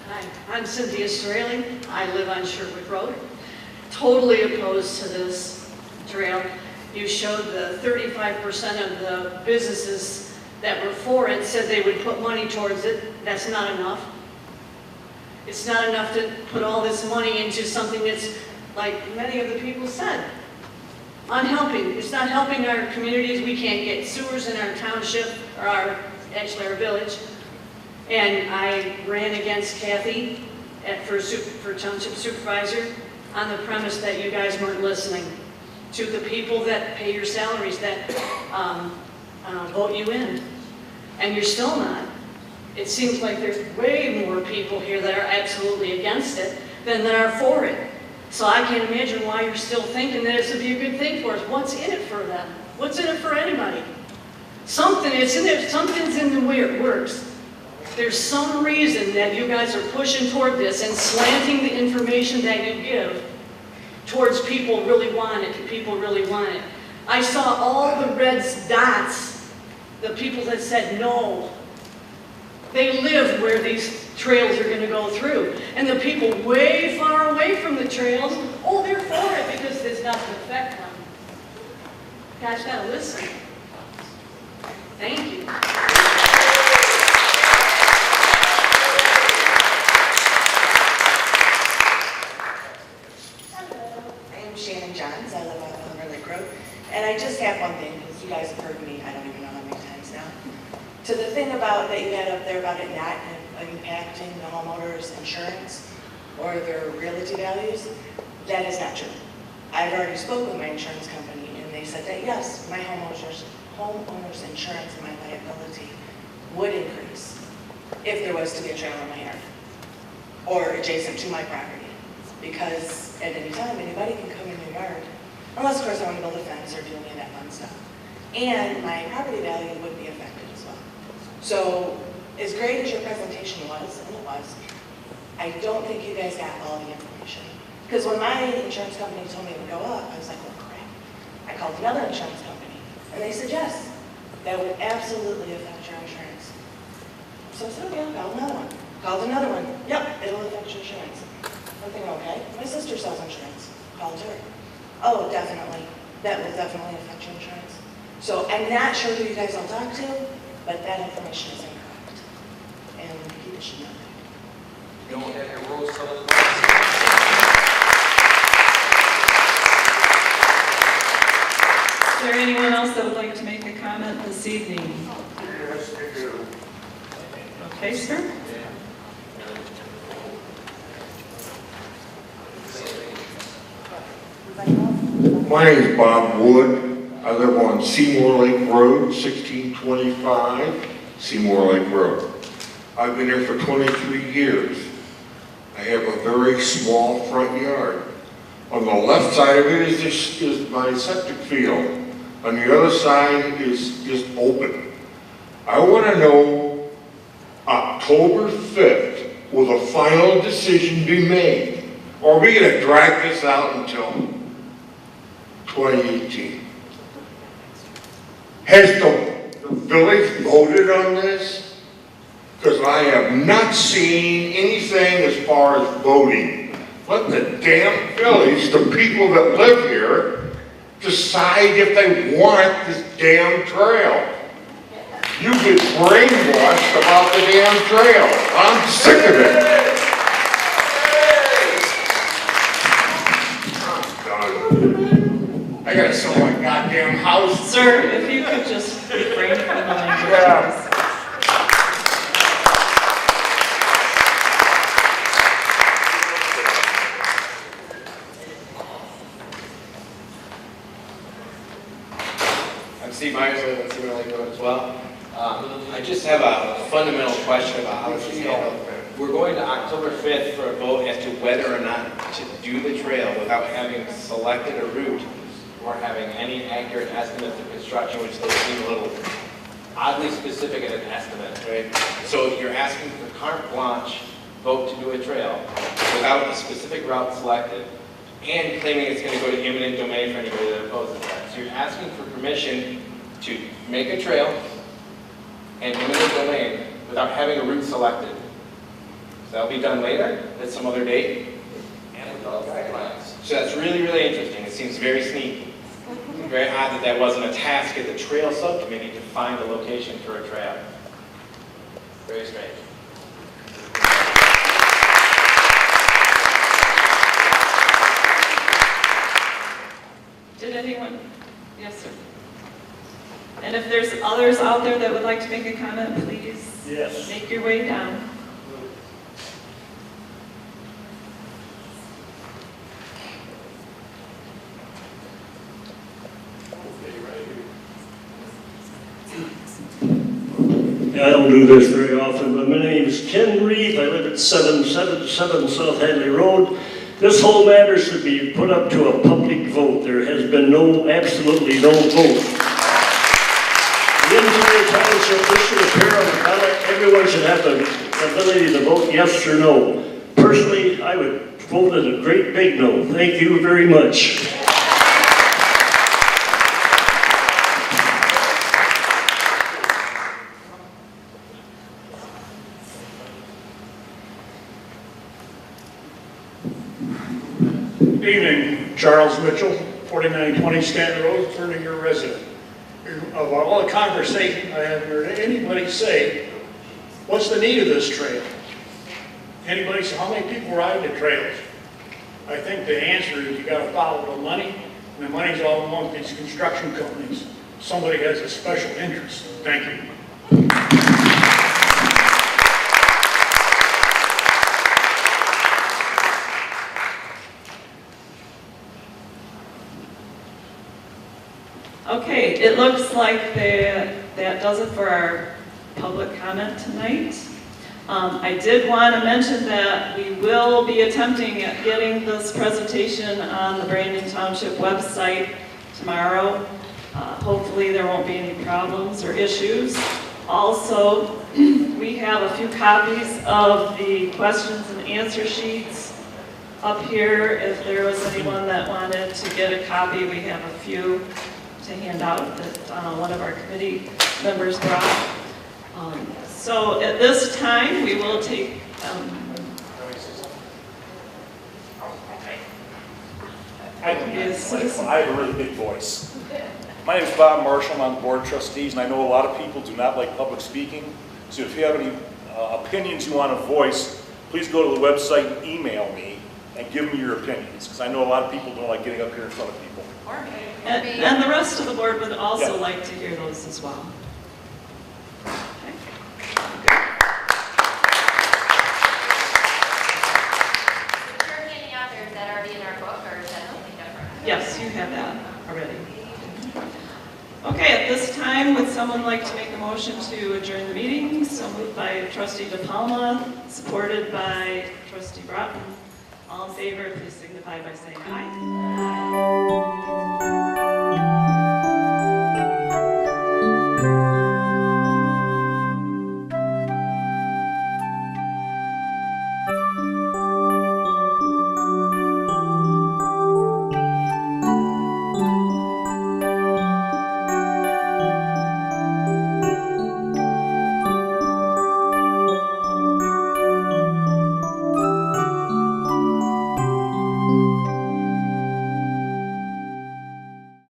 Hi, I'm Cynthia Straley. I live on Sherwood Road. Totally opposed to this trail. You showed the 35% of the businesses that were for it said they would put money towards it. That's not enough. It's not enough to put all this money into something that's, like many of the people said, unhelping. It's not helping our communities. We can't get sewers in our township, or our village. And I ran against Kathy for township supervisor on the premise that you guys weren't listening to the people that pay your salaries, that vote you in. And you're still not. It seems like there's way more people here that are absolutely against it than that are for it. So I can't imagine why you're still thinking that this would be a good thing for us. What's in it for them? What's in it for anybody? Something's in the works. There's some reason that you guys are pushing toward this and slanting the information that you give towards people really want it, people really want it. I saw all the red dots, the people that said no. They live where these trails are going to go through. And the people way far away from the trails, oh, they're for it because it's not going to affect them. Guys, gotta listen. Thank you. Shannon Johns. I live on Elmer Lake Road. And I just have one thing, because you guys have heard me, I don't even know how many times now. To the thing about that you had up there about it not impacting the homeowner's insurance or their realty values, that is not true. I've already spoken with my insurance company, and they said that yes, my homeowner's insurance and my liability would increase if there was to be a trail in my yard or adjacent to my property. Because at any time, anybody can come in your yard, unless of course I want to build a fence or do any of that fun stuff. And my property value would be affected as well. So as great as your presentation was, and it was, I don't think you guys got all the information. Because when my insurance company told me it would go up, I was like, oh crap. I called another insurance company, and they said yes, that would absolutely affect your insurance. So I said, okay, I'll call another one. Called another one. Yep, it'll affect your insurance. I'm thinking, okay, my sister sells insurance. Called her. Oh, definitely. That will definitely affect your insurance. So I'm not sure who you guys all talk to, but that information is incorrect. And people should know that. Don't have your rules tell us. Is there anyone else that would like to make a comment this evening? Yes, I do. Okay, sir. My name is Bob Wood. I live on Seymour Lake Road, 1625 Seymour Lake Road. I've been here for 23 years. I have a very small front yard. On the left side of it is my septic field. On the other side is just open. I want to know, October 5th, will the final decision be made? Or are we going to drag this out until 2018? Has the village voted on this? Because I have not seen anything as far as voting. Let the damn village, the people that live here, decide if they want this damn trail. You get brainwashed about the damn trail. I'm sick of it. I'm done. I gotta sell my goddamn house. Sir, if you could just refrain from the language. Yeah. I'm Steve Myers, I live on Seymour Lake Road as well. I just have a fundamental question about how this is handled. We're going to October 5th for a vote as to whether or not to do the trail without having selected a route or having any accurate estimates of construction, which those seem a little oddly specific in an estimate, right? So you're asking for carte blanche vote to do a trail without a specific route selected and claiming it's going to go to eminent domain for anybody that opposes that. So you're asking for permission to make a trail and eminent domain without having a route selected. So that'll be done later, at some other date, and with all guidelines. So that's really, really interesting. It seems very sneaky. Very odd that that wasn't a task at the trail subcommittee to find a location for a trail. Very strange. Did anyone? Yes, sir. And if there's others out there that would like to make a comment, please make your way down. I don't do this very often, but my name is Ken Reed. I live at 777 South Hadley Road. This whole matter should be put up to a public vote. There has been absolutely no vote. The entire township, this should appear on the ballot. Everyone should have the ability to vote yes or no. Personally, I would vote as a great big no. Thank you very much. Evening, Charles Mitchell, 4920 Stanton Road, Ferninger resident. Of all the conversation, I haven't heard anybody say, what's the need of this trail? Anybody say, how many people ride the trails? I think the answer is you gotta follow the money, and the money's all among these construction companies. Somebody has a special interest. Thank you. Okay, it looks like that does it for our public comment tonight. I did want to mention that we will be attempting at getting this presentation on the Brandon Township website tomorrow. Hopefully there won't be any problems or issues. Also, we have a few copies of the questions and answer sheets up here. If there was anyone that wanted to get a copy, we have a few to hand out that one of our committee members brought. So at this time, we will take, I have a really big voice. My name is Bob Marshall. I'm on the Board of Trustees, and I know a lot of people do not like public speaking. So if you have any opinions you want to voice, please go to the website, email me, and give me your opinions, because I know a lot of people don't like getting up here in front of people. and the rest of the board would also like to hear those as well. Yes, you have that already. Okay, at this time, would someone like to make a motion to adjourn the meeting? So moved by Trustee DePalma, supported by Trustee Broughton. All in favor, please signify by saying aye.